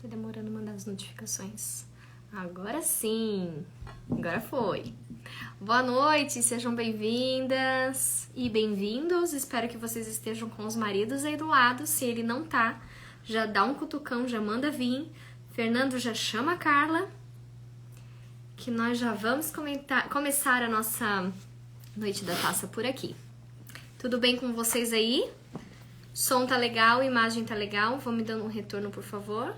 Tá demorando mandar as notificações. Agora sim. Agora foi. Boa noite, sejam bem-vindas e bem-vindos. Espero que vocês estejam com os maridos aí do lado. Se ele não tá, já dá um cutucão, já manda vir. Fernando já chama a Carla, que nós já vamos começar a nossa noite da taça por aqui. Tudo bem com vocês aí? Som tá legal, imagem tá legal. Vão me dando um retorno, por favor.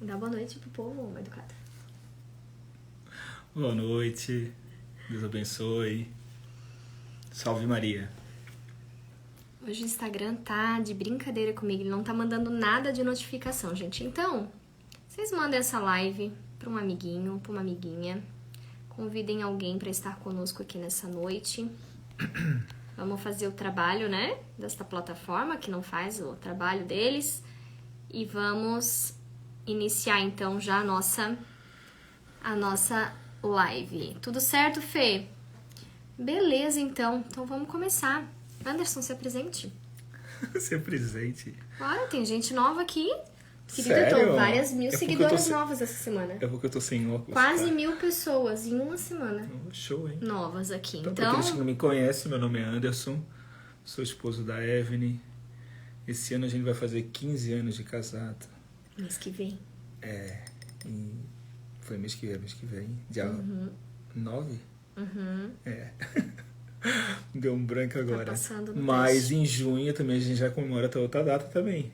Dá boa noite pro povo, educado. Boa noite, Deus abençoe. Salve Maria. Hoje o Instagram tá de brincadeira comigo, ele não tá mandando nada de notificação, gente. Então, vocês mandem essa live pra um amiguinho, pra uma amiguinha. Convidem alguém pra estar conosco aqui nessa noite. Vamos fazer o trabalho, né, desta plataforma, que não faz o trabalho deles. E vamos iniciar, então, já a nossa live. Tudo certo, Fê? Beleza, então. Então, vamos começar. Anderson, se apresente. Se apresente. Olha, tem gente nova aqui. Querida, Sério? eu tô várias mil seguidoras sem... novas essa semana. É porque eu tô sem óculos. Quase cara. 1000 pessoas em uma semana. Show, hein? Novas aqui. Então, Então, pra aqueles que não me conhecem, meu nome é Anderson. Sou esposo da Evelyn. Esse ano a gente vai fazer 15 anos de casado. mês que vem. Foi mês que vem. Dia 9? Deu um branco agora. Tá passando no Mas teste. em junho também a gente já comemora outra data também.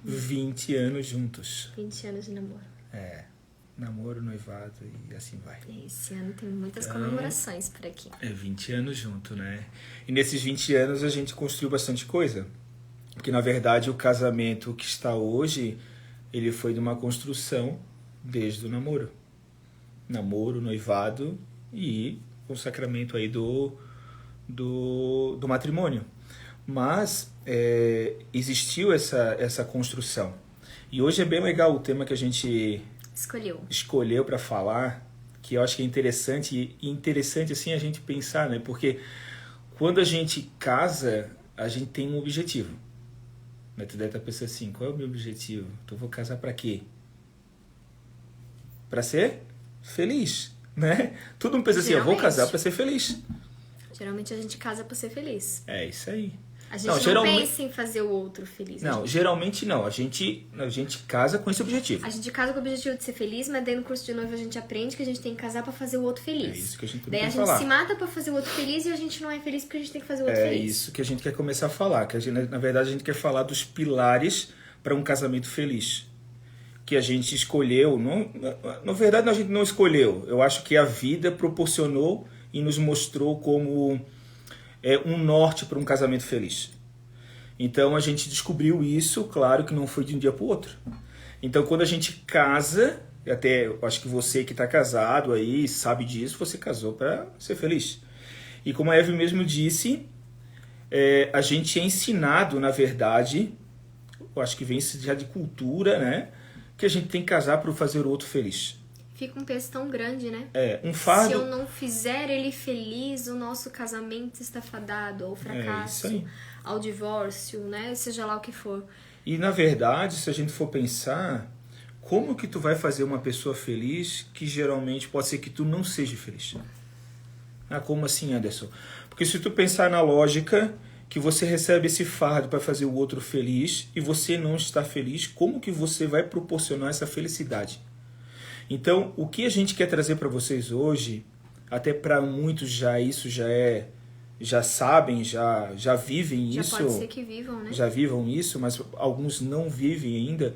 20 anos juntos. 20 anos de namoro. Namoro, noivado e assim vai. Esse ano tem muitas Então, comemorações por aqui. 20 anos junto, né? E nesses 20 anos a gente construiu bastante coisa. Porque na verdade o casamento que está hoje, ele foi de uma construção desde o namoro. Namoro, noivado e o sacramento aí do matrimônio. Mas existiu essa construção. E hoje é bem legal o tema que a gente escolheu para falar, que eu acho que é interessante, e interessante assim a gente pensar, né? Porque quando a gente casa, a gente tem um objetivo. Mas tu deve estar pensando assim, qual é o meu objetivo? Então eu vou casar para quê? Para ser feliz, né? Todo mundo pensa assim, eu vou casar para ser feliz. Geralmente a gente casa pra ser feliz. É isso aí. A gente não pensa em fazer o outro feliz. Geralmente não. A gente casa com esse objetivo. A gente casa com o objetivo de ser feliz, mas daí no curso de noiva a gente aprende que a gente tem que casar pra fazer o outro feliz. É isso que a gente daí tem a que gente falar. se mata pra fazer o outro feliz e a gente não é feliz porque a gente tem que fazer o outro feliz. É isso que a gente quer começar a falar. Que a gente, na verdade, a gente quer falar dos pilares para um casamento feliz. Que a gente escolheu. Na verdade, a gente não escolheu. Eu acho que a vida proporcionou e nos mostrou como um norte para um casamento feliz. Então a gente descobriu isso, claro que não foi de um dia para o outro. Então quando a gente casa, até eu acho que você que está casado aí sabe disso, você casou para ser feliz. E como a Eve mesmo disse, a gente é ensinado, na verdade, eu acho que vem isso já de cultura, né? Que a gente tem que casar para fazer o outro feliz. Fica um peso tão grande, né? Um fardo. Se eu não fizer ele feliz, o nosso casamento está fadado ao fracasso, ao divórcio, né? Seja lá o que for. E na verdade, se a gente for pensar, como que tu vai fazer uma pessoa feliz que geralmente pode ser que tu não seja feliz? Como assim, Anderson? Porque se tu pensar na lógica que você recebe esse fardo para fazer o outro feliz e você não está feliz, como que você vai proporcionar essa felicidade? Então, o que a gente quer trazer para vocês hoje, até para muitos já sabem, já vivem isso. Já pode ser que vivam, né? Já vivam isso, mas alguns não vivem ainda.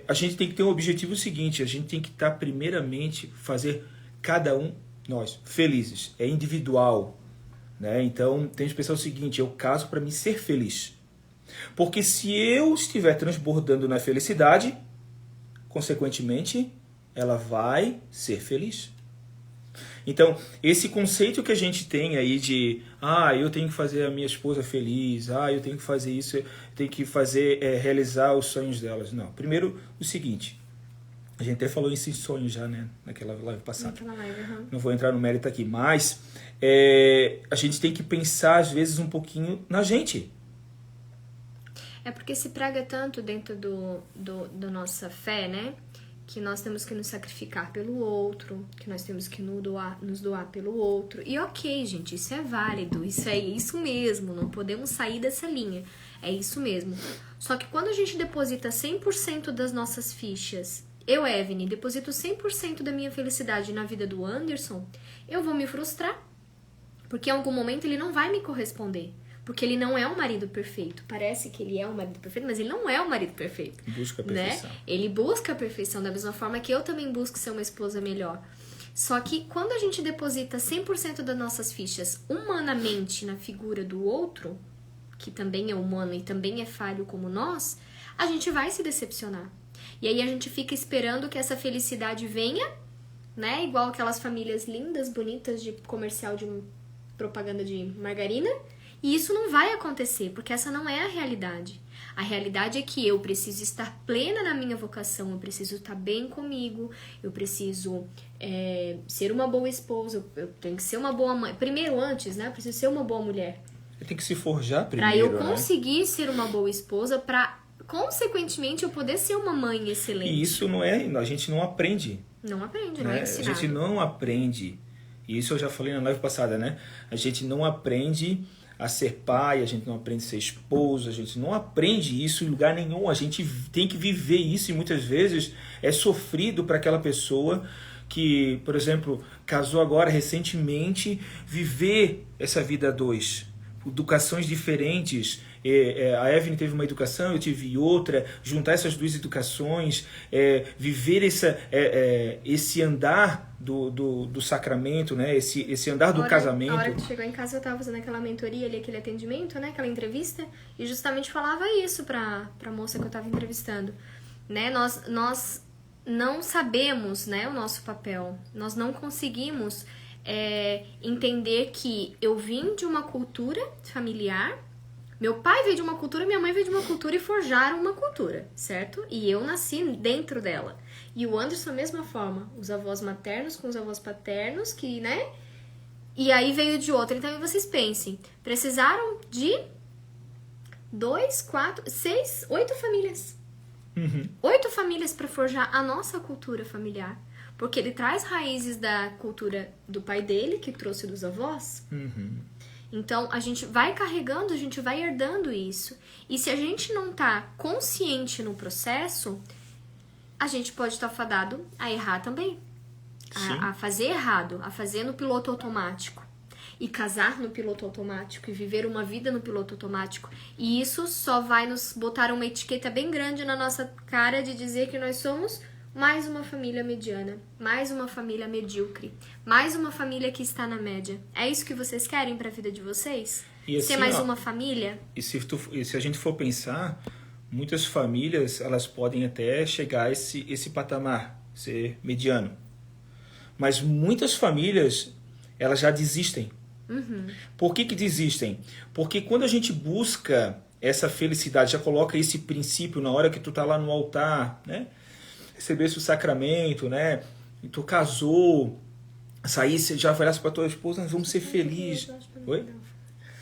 A gente tem que ter um objetivo seguinte, a gente tem que estar primeiramente fazer cada um, nós, felizes. É individual, né? Então, tem que pensar o seguinte, eu caso para me ser feliz. Porque se eu estiver transbordando na felicidade, consequentemente, ela vai ser feliz. Então, esse conceito que a gente tem aí de eu tenho que fazer a minha esposa feliz, eu tenho que fazer isso, eu tenho que fazer, realizar os sonhos delas. Não. Primeiro, o seguinte, a gente até falou isso em sonhos já, né? Naquela live passada. Não vou entrar no mérito aqui, mas a gente tem que pensar, às vezes, um pouquinho na gente. É porque se prega tanto dentro da nossa fé, né? Que nós temos que nos sacrificar pelo outro, que nós temos que nos doar pelo outro. E ok, gente, isso é válido, isso é isso mesmo, não podemos sair dessa linha. É isso mesmo. Só que quando a gente deposita 100% das nossas fichas, eu, Evne, deposito 100% da minha felicidade na vida do Anderson, eu vou me frustrar. Porque em algum momento ele não vai me corresponder. Porque ele não é um marido perfeito. Parece que ele é um marido perfeito, mas ele não é um marido perfeito. Busca a perfeição. Né? Ele busca a perfeição da mesma forma que eu também busco ser uma esposa melhor. Só que quando a gente deposita 100% das nossas fichas humanamente na figura do outro, que também é humano e também é falho como nós, a gente vai se decepcionar. E aí a gente fica esperando que essa felicidade venha, né? Igual aquelas famílias lindas, bonitas de comercial de propaganda de margarina. E isso não vai acontecer, porque essa não é a realidade. A realidade é que eu preciso estar plena na minha vocação, eu preciso estar bem comigo, eu preciso ser uma boa esposa, eu tenho que ser uma boa mãe. Primeiro, antes, né? Eu preciso ser uma boa mulher. Tem que se forjar primeiro, pra eu conseguir ser uma boa esposa, pra, consequentemente, eu poder ser uma mãe excelente. E isso não é... A gente não aprende. Não aprende, né? não é ensinado. A gente não aprende. E isso eu já falei na live passada, né? A gente não aprende a ser pai, a gente não aprende a ser esposo, a gente não aprende isso em lugar nenhum. A gente tem que viver isso e muitas vezes é sofrido para aquela pessoa que, por exemplo, casou agora recentemente, viver essa vida a dois. Educações diferentes. A Evelyn teve uma educação, eu tive outra. Juntar essas duas educações, viver esse andar do sacramento, né? Esse andar do casamento. A hora que chegou em casa, eu estava fazendo aquela mentoria ali, aquele atendimento, né? Aquela entrevista, e justamente falava isso pra moça que eu estava entrevistando. Né? Nós não sabemos, né, o nosso papel. Nós não conseguimos entender que eu vim de uma cultura familiar, meu pai veio de uma cultura, minha mãe veio de uma cultura e forjaram uma cultura, certo? E eu nasci dentro dela. E o Anderson, da mesma forma, os avós maternos com os avós paternos, que, né? E aí veio de outra. Então, vocês pensem, precisaram de 2, 4, 6, 8 famílias. 8 famílias para forjar a nossa cultura familiar. Porque ele traz raízes da cultura do pai dele, que trouxe dos avós. Então, a gente vai carregando, a gente vai herdando isso. E se a gente não tá consciente no processo, a gente pode estar fadado a errar também. A fazer errado, a fazer no piloto automático. E casar no piloto automático, e viver uma vida no piloto automático. E isso só vai nos botar uma etiqueta bem grande na nossa cara de dizer que nós somos mais uma família mediana, mais uma família medíocre, mais uma família que está na média. É isso que vocês querem para a vida de vocês? E assim, ser mais uma família? E se a gente for pensar, muitas famílias elas podem até chegar a esse patamar, ser mediano. Mas muitas famílias elas já desistem. Por que desistem? Porque quando a gente busca essa felicidade, já coloca esse princípio na hora que tu tá lá no altar, né? Recebesse o sacramento, né? E tu casou, saísse, já falasse pra tua esposa, nós vamos ser felizes. Oi?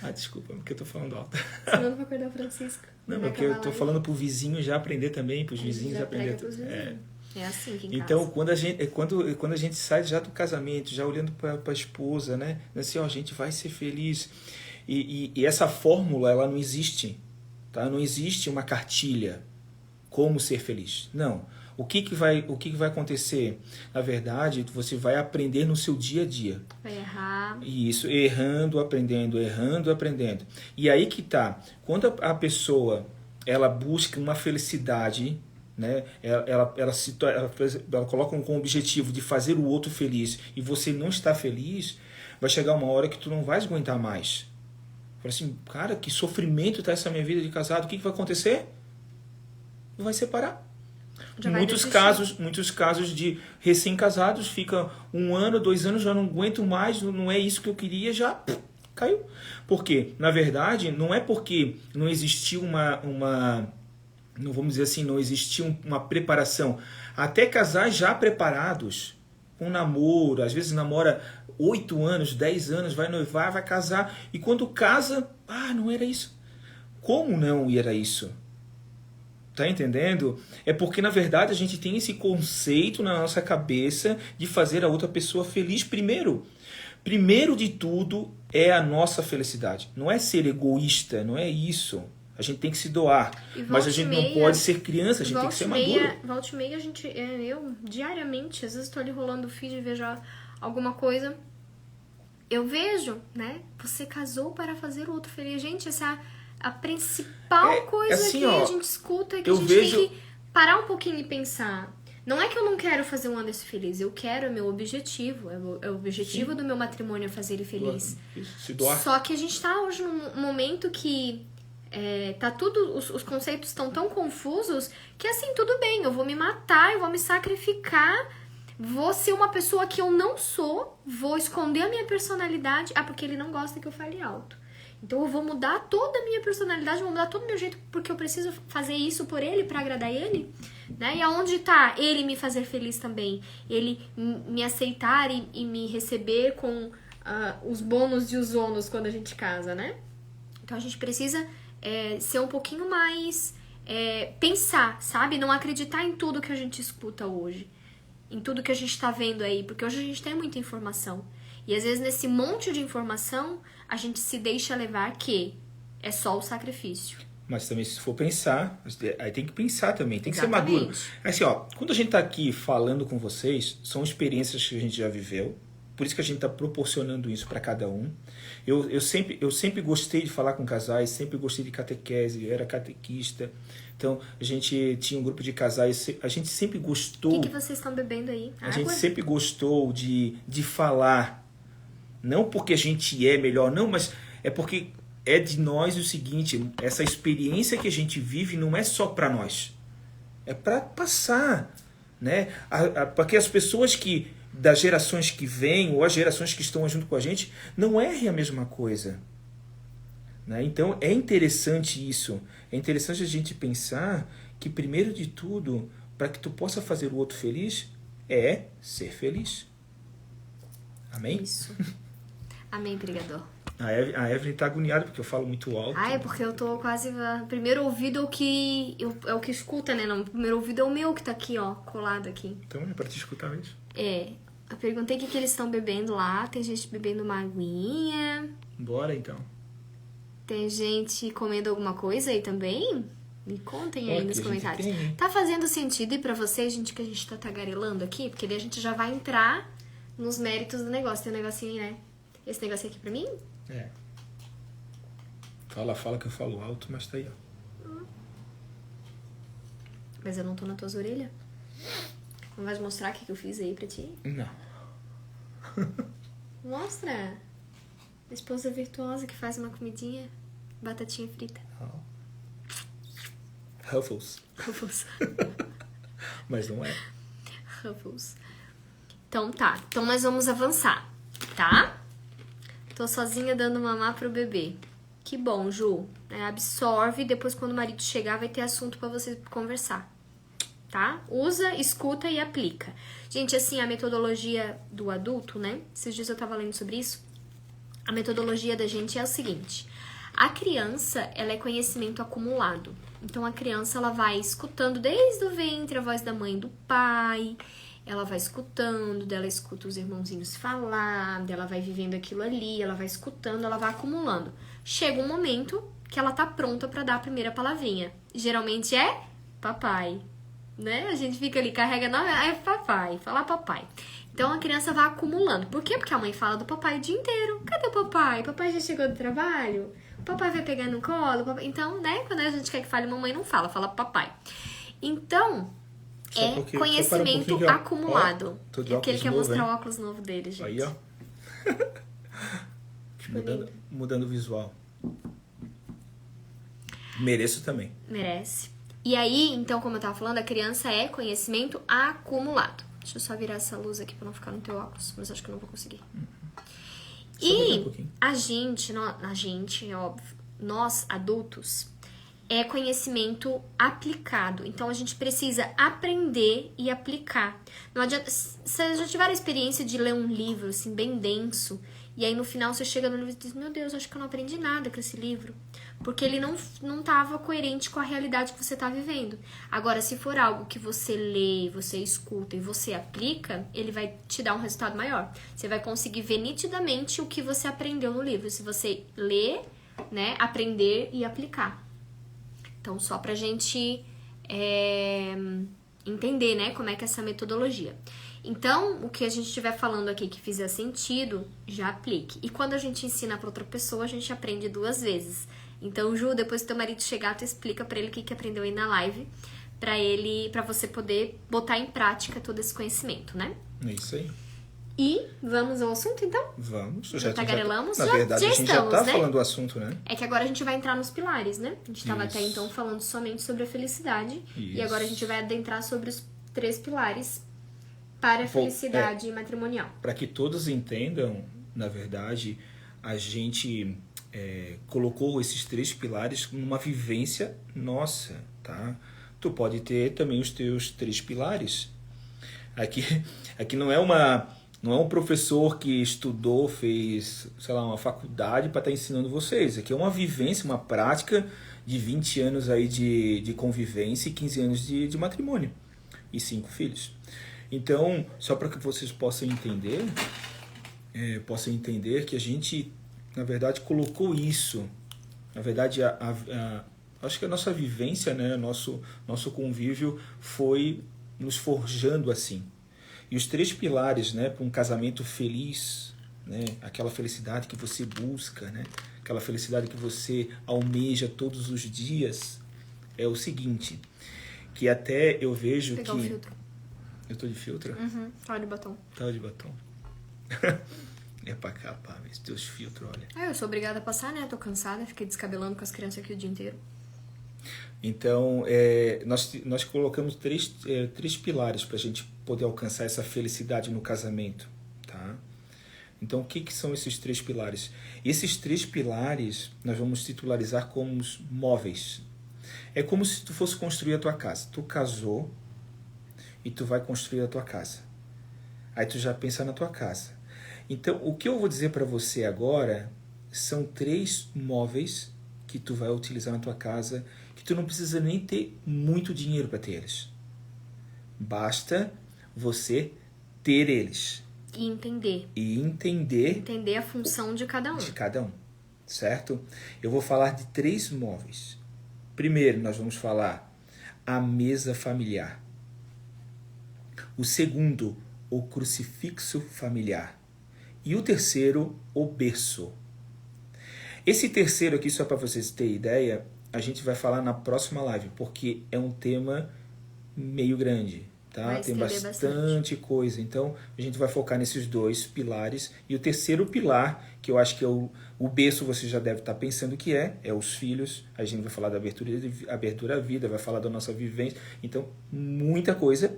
Ah, desculpa, porque eu tô falando alto. Senão não vai acordar o Francisco. Não, porque eu tô falando pro vizinho já aprender também, pros vizinhos aprender. É assim que em então, casa. quando a gente sai já do casamento, já olhando para a esposa, né? Assim, ó, a gente vai ser feliz. E essa fórmula, ela não existe. Tá? Não existe uma cartilha. Como ser feliz. Não. O que vai acontecer? Na verdade, você vai aprender no seu dia a dia. Vai errar. Isso, errando, aprendendo. E aí que tá. Quando a pessoa ela busca uma felicidade, né? Ela coloca como objetivo de fazer o outro feliz e você não está feliz, vai chegar uma hora que tu não vais aguentar mais. Fala assim, cara, que sofrimento tá essa minha vida de casado, o que vai acontecer? Vai separar. Muitos casos de recém-casados ficam 1 ano, 2 anos, já não aguento mais, não é isso que eu queria, já caiu. Por quê? Na verdade, não é porque não existiu não vamos dizer assim, não existia uma preparação. Até casais já preparados, com namoro, às vezes namora 8 anos, 10 anos, vai noivar, vai casar, e quando casa, não era isso. Como não era isso? Tá entendendo? É porque, na verdade, a gente tem esse conceito na nossa cabeça de fazer a outra pessoa feliz primeiro. Primeiro de tudo é a nossa felicidade. Não é ser egoísta, não é isso. A gente tem que se doar. Mas a gente não pode ser criança, a gente tem que ser maduro. Volta e meia, eu diariamente, às vezes estou ali rolando o feed e vejo alguma coisa. Eu vejo, né? Você casou para fazer o outro feliz. Gente, essa é a principal coisa assim, que ó, a gente escuta, que a gente tem que parar um pouquinho e pensar. Não é que eu não quero fazer o Anderson feliz, eu quero, é meu objetivo. É o objetivo do meu matrimônio, é fazer ele feliz. Se doar. Só que a gente tá hoje num momento que tá tudo, os conceitos estão tão confusos que assim, tudo bem, eu vou me matar, eu vou me sacrificar, vou ser uma pessoa que eu não sou, vou esconder a minha personalidade, porque ele não gosta que eu fale alto. Então eu vou mudar toda a minha personalidade, vou mudar todo o meu jeito, porque eu preciso fazer isso por ele, pra agradar ele, né? E aonde tá ele me fazer feliz também? Ele me aceitar e me receber com os bônus e os ônus quando a gente casa, né? Então a gente precisa ser um pouquinho mais... pensar, sabe? Não acreditar em tudo que a gente escuta hoje. Em tudo que a gente tá vendo aí, porque hoje a gente tem muita informação. E às vezes nesse monte de informação, a gente se deixa levar que é só o sacrifício. Mas também se for pensar, aí tem que pensar também, tem que Exatamente. ser maduro. Assim, ó, quando a gente tá aqui falando com vocês, são experiências que a gente já viveu, por isso que a gente tá proporcionando isso para cada um. Eu sempre gostei de falar com casais, sempre gostei de catequese, eu era catequista. Então, a gente tinha um grupo de casais, a gente sempre gostou... O que vocês estão bebendo aí? A gente sempre gostou de falar. Não porque a gente é melhor, não, mas é porque é de nós o seguinte, essa experiência que a gente vive não é só para nós. É para passar, né? Porque as pessoas das gerações que vêm, ou as gerações que estão junto com a gente, não errem a mesma coisa. Né? Então, é interessante isso. É interessante a gente pensar que, primeiro de tudo, para que tu possa fazer o outro feliz, é ser feliz. Amém? Isso. Amém, pregador. A Evelyn tá agoniada porque eu falo muito alto. É porque eu tô quase... Primeiro ouvido é o que escuta, né? Não, o primeiro ouvido é o meu que tá aqui, ó, colado aqui. Então é pra te escutar mesmo. Eu perguntei o que eles estão bebendo lá. Tem gente bebendo uma aguinha. Bora, então. Tem gente comendo alguma coisa aí também? Me contem aí nos comentários. Tá fazendo sentido e pra vocês, gente, que a gente tá tagarelando aqui? Porque daí a gente já vai entrar nos méritos do negócio. Tem um negocinho aí, né? Esse negocinho aqui pra mim? Fala que eu falo alto, mas tá aí, ó. Mas eu não tô nas tuas orelhas. Não vais mostrar o que eu fiz aí pra ti? Não. Mostra. Esposa virtuosa que faz uma comidinha. Batatinha frita. Ruffles. Ruffles. Mas não é. Ruffles. Então tá. Então nós vamos avançar, tá? Tô sozinha dando mamar pro bebê. Que bom, Ju. Absorve. Depois quando o marido chegar vai ter assunto pra você conversar. Tá? Usa, escuta e aplica. Gente, assim, a metodologia do adulto, né? Esses dias eu tava lendo sobre isso. A metodologia da gente é o seguinte. A criança, ela é conhecimento acumulado. Então, a criança, ela vai escutando desde o ventre a voz da mãe e do pai. Ela vai escutando, dela escuta os irmãozinhos falar, dela vai vivendo aquilo ali, ela vai escutando, ela vai acumulando. Chega um momento que ela tá pronta pra dar a primeira palavrinha. Geralmente é papai, né? A gente fica ali, carrega, não, é papai, fala papai. Então a criança vai acumulando. Por quê? Porque a mãe fala do papai o dia inteiro. Cadê o papai? Papai já chegou do trabalho? O papai vai pegar no colo? Papai... Então, né? Quando a gente quer que fale mamãe, não fala, fala papai. Então, conhecimento acumulado. Ó, porque ele quer mostrar o óculos novo dele, gente. Aí, ó. mudando o visual. Mereço também. Merece. E aí, então, como eu tava falando, a criança é conhecimento acumulado. Deixa eu só virar essa luz aqui pra não ficar no teu óculos, mas acho que eu não vou conseguir. E a gente, é óbvio, nós adultos, é conhecimento aplicado. Então, a gente precisa aprender e aplicar. Não adianta... Vocês já tiveram a experiência de ler um livro, assim, bem denso, e aí no final você chega no livro e diz, meu Deus, acho que eu não aprendi nada com esse livro. porque ele não estava coerente com a realidade que você está vivendo. Agora, se for algo que você lê, você escuta e você aplica, ele vai te dar um resultado maior. Você vai conseguir ver nitidamente o que você aprendeu no livro, se você ler, né, aprender e aplicar. Então, só pra gente entender, né, como é que é essa metodologia. Então, o que a gente estiver falando aqui que fizer sentido, já aplique. E quando a gente ensina para outra pessoa, a gente aprende 2 vezes. Então, Ju, depois que teu marido chegar, tu explica para ele o que aprendeu aí na live, para você poder botar em prática todo esse conhecimento, né? É isso aí. E vamos ao assunto, então? Vamos. Já tagarelamos? Na verdade, já a gente estamos, já tá né? falando do assunto, né? É que agora a gente vai entrar nos pilares, né? A gente estava Isso. até então falando somente sobre a felicidade. E Isso. agora a gente vai adentrar sobre os 3 pilares para a felicidade matrimonial. Para que todos entendam, na verdade, a gente colocou esses 3 pilares numa vivência nossa, tá? Tu pode ter também os teus 3 pilares. Aqui não é um professor que estudou, fez, sei lá, uma faculdade para estar ensinando vocês. Aqui é uma vivência, uma prática de 20 anos aí de convivência e 15 anos de matrimônio. E 5 filhos. Então, só para que vocês possam entender que a gente, na verdade, colocou isso. Na verdade, acho que a nossa vivência, né, nosso convívio foi nos forjando assim. E os 3 pilares, né, para um casamento feliz, né, aquela felicidade que você busca, né, aquela felicidade que você almeja todos os dias, é o seguinte, que até eu vejo pegar que... o filtro. Eu tô de filtro? Uhum, tá de batom. Tá de batom. É pra capar, esses teus filtros, olha. Eu sou obrigada a passar, né? Tô cansada, fiquei descabelando com as crianças aqui o dia inteiro. Então, nós colocamos 3 pilares para a gente poder alcançar essa felicidade no casamento, tá? Então, o que são esses 3 pilares? Esses 3 pilares nós vamos titularizar como os móveis. É como se tu fosse construir a tua casa. Tu casou e tu vai construir a tua casa. Aí tu já pensa na tua casa. Então, o que eu vou dizer para você agora são 3 móveis que tu vai utilizar na tua casa, que tu não precisa nem ter muito dinheiro para ter eles. Basta você ter eles. E entender. E entender. Entender a função de cada um. De cada um, certo? Eu vou falar de 3 móveis. Primeiro, nós vamos falar a mesa familiar. O segundo, o crucifixo familiar. E o terceiro, o berço. Esse terceiro aqui, só para vocês terem ideia, a gente vai falar na próxima live, porque é um tema meio grande, tá? Tem bastante coisa. Então, a gente vai focar nesses 2 pilares. E o terceiro pilar, que eu acho que é o berço, você já deve estar pensando que é os filhos. A gente vai falar da abertura à vida, vai falar da nossa vivência. Então, muita coisa.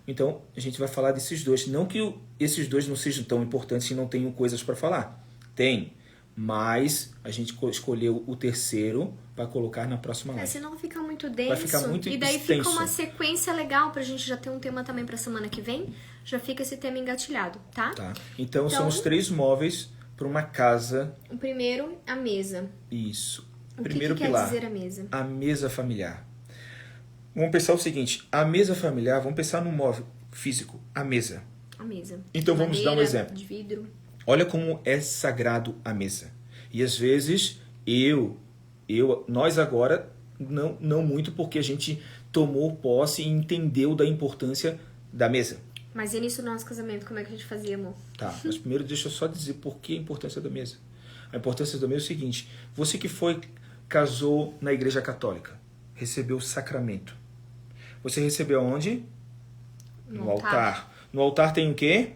Então, a gente vai falar desses 2. Não que esses 2 não sejam tão importantes e não tenham coisas para falar. Tem. Mas a gente escolheu o terceiro para colocar na próxima live. Senão fica muito denso. Vai ficar muito e daí extenso. Fica uma sequência legal pra gente já ter um tema também pra semana que vem. Já fica esse tema engatilhado, tá? Tá. Então são os 3 móveis para uma casa. O primeiro, a mesa. Isso. O primeiro que pilar. Quer dizer a mesa? A mesa familiar. Vamos pensar o seguinte, a mesa familiar, vamos pensar no móvel físico, a mesa. A mesa. Então vamos dar um exemplo. De vidro. Olha como é sagrado a mesa. E às vezes nós agora não muito, porque a gente tomou posse e entendeu da importância da mesa. Mas e nisso do nosso casamento, como é que a gente fazia, amor? Tá, mas primeiro deixa eu só dizer por que a importância da mesa. A importância da mesa é o seguinte, você que casou na igreja católica, recebeu o sacramento. Você recebeu aonde? No altar. No altar tem o quê?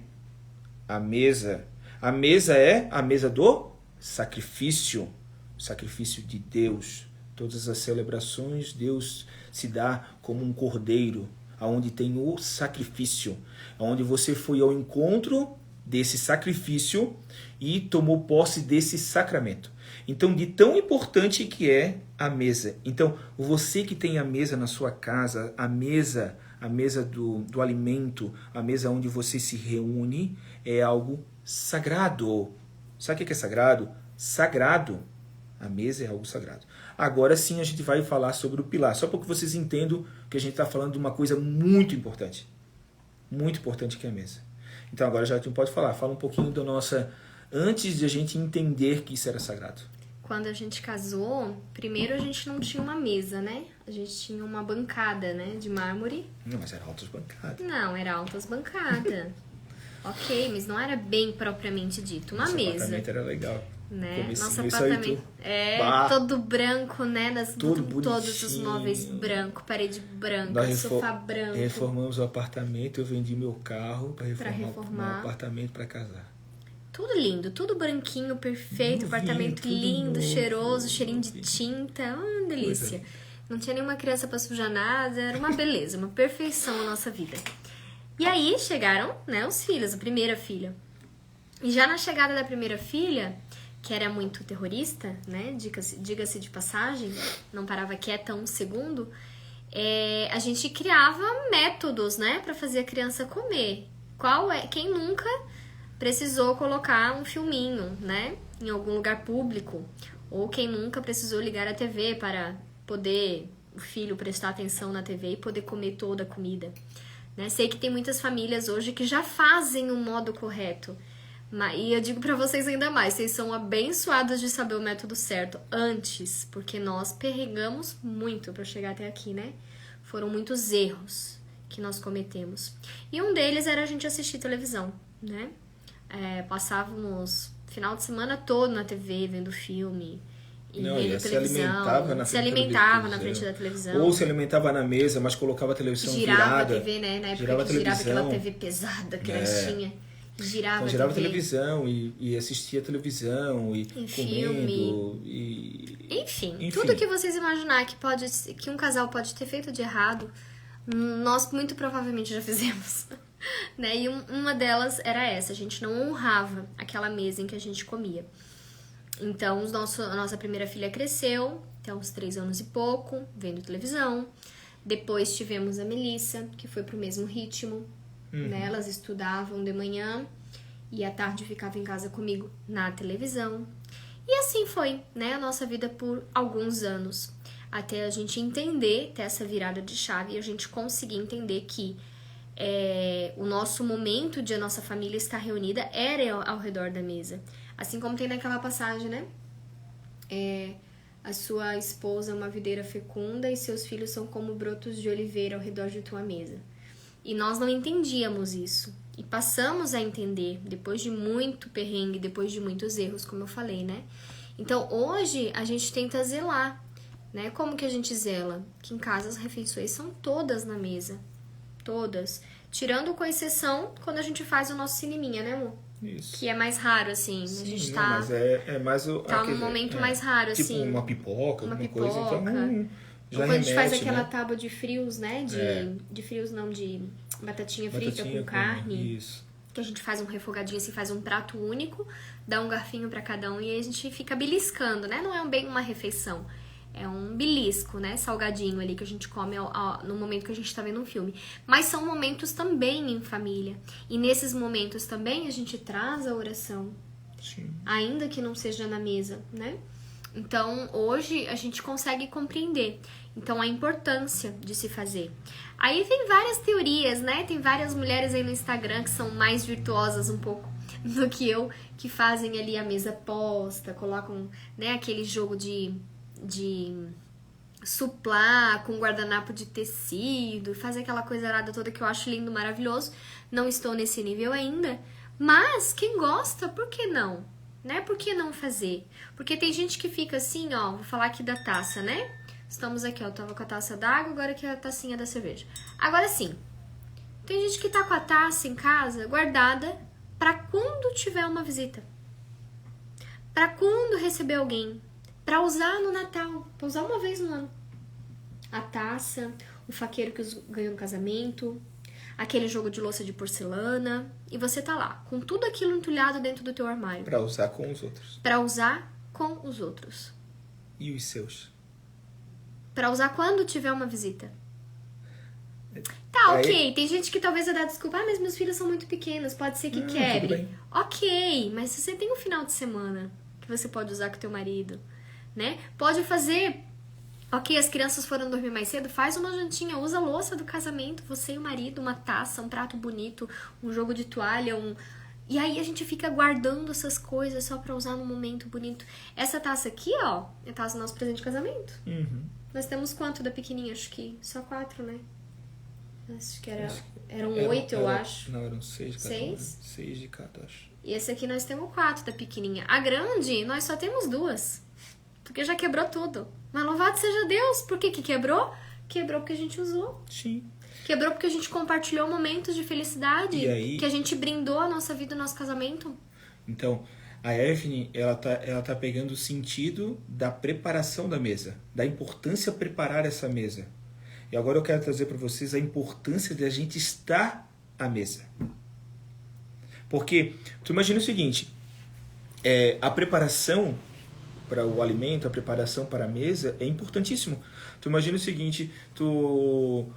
A mesa. A mesa é a mesa do sacrifício. O sacrifício de Deus. Todas as celebrações, Deus se dá como um cordeiro, onde tem o sacrifício, onde você foi ao encontro desse sacrifício e tomou posse desse sacramento. Então, de tão importante que é a mesa. Então, você que tem a mesa na sua casa, a mesa do alimento, a mesa onde você se reúne, é algo sagrado. Sabe o que é sagrado? Sagrado A mesa é algo sagrado. Agora sim a gente vai falar sobre o pilar, só para que vocês entendam que a gente está falando de uma coisa muito importante que é a mesa. Então agora já pode falar, fala um pouquinho da nossa, antes de a gente entender que isso era sagrado. Quando a gente casou, primeiro a gente não tinha uma mesa, né? A gente tinha uma bancada, né, de mármore. Não, mas era altas bancadas. Não, era altas bancadas. Ok, mas não era bem propriamente dito, uma mesa. O apartamento era legal. Né? Nosso apartamento todo branco, né? Todos os móveis branco, parede branca, sofá branco. Reformamos o apartamento, eu vendi meu carro para reformar o apartamento para casar. Tudo lindo, tudo branquinho, perfeito, apartamento lindo, cheiroso, cheirinho de tinta, uma delícia. Não tinha nenhuma criança para sujar nada, era uma beleza, uma perfeição a nossa vida. E aí chegaram, né, os filhos, a primeira filha. E já na chegada da primeira filha, que era muito terrorista, né? Diga-se de passagem, não parava quieta um segundo, a gente criava métodos, né, para fazer a criança comer. Quem nunca precisou colocar um filminho, né, em algum lugar público? Ou quem nunca precisou ligar a TV para poder o filho prestar atenção na TV e poder comer toda a comida? Né? Sei que tem muitas famílias hoje que já fazem o modo correto. E eu digo pra vocês ainda mais, vocês são abençoados de saber o método certo antes, porque nós perregamos muito pra chegar até aqui, né? Foram muitos erros que nós cometemos. E um deles era a gente assistir televisão, né? Passávamos final de semana todo na TV, vendo filme, e vendo televisão. Se alimentava na frente da televisão. Ou se alimentava na mesa, mas colocava a televisão virada. Girava a TV, né? Na época que girava aquela TV pesada que nós tinha. Girava a televisão e assistia a televisão e comendo enfim, tudo que vocês imaginar que um casal pode ter feito de errado, nós muito provavelmente já fizemos. Né? E uma delas era essa, a gente não honrava aquela mesa em que a gente comia. Então a nossa primeira filha cresceu até uns 3 anos e pouco, vendo televisão. Depois tivemos a Melissa, que foi pro mesmo ritmo. Né? Elas estudavam de manhã e à tarde ficava em casa comigo na televisão. E assim foi, né, a nossa vida por alguns anos, até a gente entender, ter essa virada de chave e a gente conseguir entender que o nosso momento de a nossa família estar reunida era ao redor da mesa. Assim como tem naquela passagem, né? A sua esposa é uma videira fecunda e seus filhos são como brotos de oliveira ao redor de tua mesa. E nós não entendíamos isso. E passamos a entender, depois de muito perrengue, depois de muitos erros, como eu falei, né? Então, hoje, a gente tenta zelar, né? Como que a gente zela? Que em casa as refeições são todas na mesa. Todas. Tirando com exceção quando a gente faz o nosso cineminha, né, amor? Isso. Que é mais raro, assim. Sim, a gente tá... Mas é mais tá num momento mais raro, tipo assim. uma pipoca, alguma coisa. Então, já quando a gente faz remete, aquela né? tábua de frios, né? De frios não, de batatinha frita com carne. Isso. Que a gente faz um refogadinho assim, faz um prato único, dá um garfinho pra cada um e aí a gente fica beliscando, né? Não é bem uma refeição, é um belisco, né? Salgadinho ali que a gente come no momento que a gente tá vendo um filme. Mas são momentos também em família. E nesses momentos também a gente traz a oração. Sim. Ainda que não seja na mesa, né? Então, hoje a gente consegue compreender. Então, a importância de se fazer. Aí tem várias teorias, né? Tem várias mulheres aí no Instagram que são mais virtuosas um pouco do que eu, que fazem ali a mesa posta, colocam, né, aquele jogo de suplá com guardanapo de tecido, fazem aquela coisa arada toda que eu acho lindo, maravilhoso. Não estou nesse nível ainda, mas quem gosta, por que não? Né? Por que não fazer? Porque tem gente que fica assim, ó, vou falar aqui da taça, né? Estamos aqui, ó, eu tava com a taça d'água, agora aqui é a tacinha da cerveja. Agora sim, tem gente que tá com a taça em casa guardada pra quando tiver uma visita. Pra quando receber alguém. Pra usar no Natal, pra usar uma vez no ano. A taça, o faqueiro que ganhou no casamento, aquele jogo de louça de porcelana, e você tá lá, com tudo aquilo entulhado dentro do teu armário. Pra usar com os outros. Pra usar com os outros. E os seus? Pra usar quando tiver uma visita. Tá, Aí... ok. Tem gente que talvez vai dar desculpa. Ah, mas meus filhos são muito pequenos, pode ser que quebre. Ok, mas se você tem um final de semana que você pode usar com teu marido, né? Pode fazer... Ok, as crianças foram dormir mais cedo, faz uma jantinha, usa a louça do casamento, você e o marido, uma taça, um prato bonito, um jogo de toalha, E aí a gente fica guardando essas coisas só pra usar num momento bonito. Essa taça aqui, ó, é a taça do nosso presente de casamento. Nós temos quanto da pequenininha? Acho que só 4, né? Acho que eram 8, eu acho. Não, eram 6 de cada. 6 de cada, acho. E esse aqui nós temos 4 da pequenininha. A grande, nós só temos 2. Porque já quebrou tudo. Mas louvado seja Deus. Por que quebrou? Quebrou porque a gente usou. Sim. Quebrou porque a gente compartilhou momentos de felicidade. E aí... Que a gente brindou a nossa vida, o nosso casamento. Então, a Evelyn, ela tá pegando o sentido da preparação da mesa. Da importância de preparar essa mesa. E agora eu quero trazer para vocês a importância de a gente estar à mesa. Porque, tu imagina o seguinte, a preparação para o alimento, a preparação para a mesa é importantíssimo. Tu imagina o seguinte,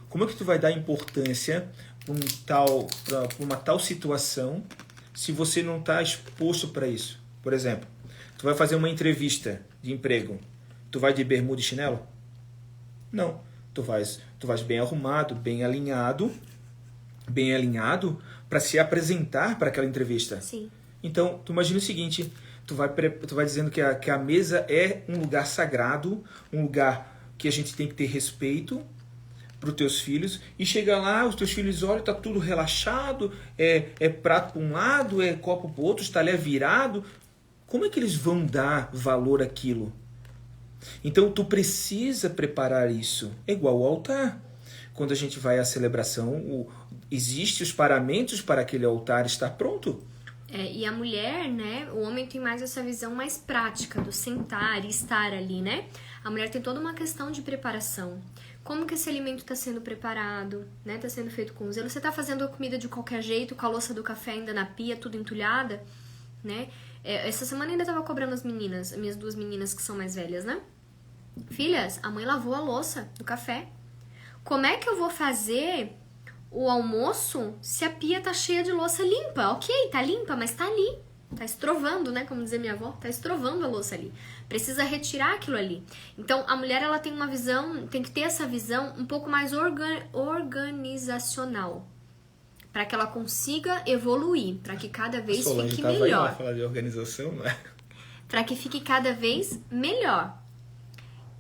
como é que tu vai dar importância para uma tal situação se você não está exposto para isso? Por exemplo, tu vai fazer uma entrevista de emprego, tu vai de bermuda e chinelo? Não. Tu vais bem arrumado, bem alinhado para se apresentar para aquela entrevista. Sim. Então, tu imagina o seguinte, tu vai dizendo que a mesa é um lugar sagrado, um lugar que a gente tem que ter respeito para os teus filhos, e chega lá, os teus filhos olham, tá tudo relaxado, é prato para um lado, é copo para o outro, talher virado. Como é que eles vão dar valor àquilo? Então, tu precisa preparar isso. É igual ao altar. Quando a gente vai à celebração, existem os paramentos para aquele altar estar pronto. E a mulher, né? O homem tem mais essa visão mais prática do sentar e estar ali, né? A mulher tem toda uma questão de preparação. Como que esse alimento está sendo preparado, né? Está sendo feito com zelo. Você está fazendo a comida de qualquer jeito, com a louça do café ainda na pia, tudo entulhada, né? Essa semana ainda estava cobrando as minhas 2 meninas que são mais velhas, né? Filhas, a mãe lavou a louça do café. Como é que eu vou fazer o almoço se a pia tá cheia de louça limpa? Ok, tá limpa, mas tá ali. Tá estrovando, né? Como dizia minha avó, tá estrovando a louça ali. Precisa retirar aquilo ali. Então, a mulher, ela tem uma visão, tem que ter essa visão um pouco mais organizacional. Para que ela consiga evoluir, para que cada vez fique melhor. Aí, falar de organização, né? Para que fique cada vez melhor.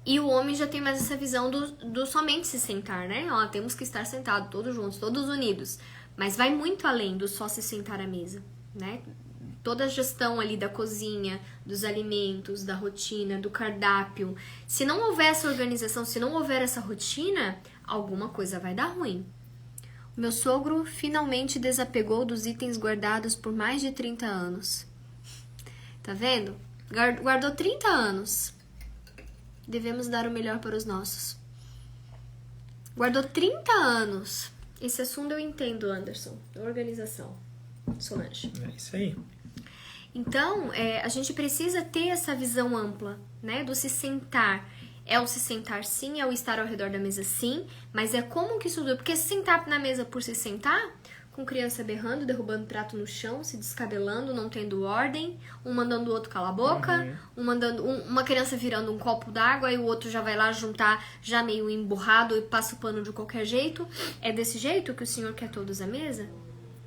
E o homem já tem mais essa visão do somente se sentar, né? Ó, temos que estar sentados, todos juntos, todos unidos. Mas vai muito além do só se sentar à mesa, né? Toda a gestão ali da cozinha, dos alimentos, da rotina, do cardápio. Se não houver essa organização, se não houver essa rotina, alguma coisa vai dar ruim. O meu sogro finalmente desapegou dos itens guardados por mais de 30 anos. Tá vendo? Guardou 30 anos. Devemos dar o melhor para os nossos. Guardou 30 anos. Esse assunto eu entendo, Anderson. Organização. Solange. É isso aí. Então, a gente precisa ter essa visão ampla, né? Do se sentar. É o se sentar sim, é o estar ao redor da mesa sim, mas é como que isso... Porque se sentar na mesa por se sentar, com criança berrando, derrubando prato no chão, se descabelando, não tendo ordem, um mandando o outro calar a boca, uma criança virando um copo d'água e o outro já vai lá juntar, já meio emburrado e passa o pano de qualquer jeito. É desse jeito que o Senhor quer todos à mesa?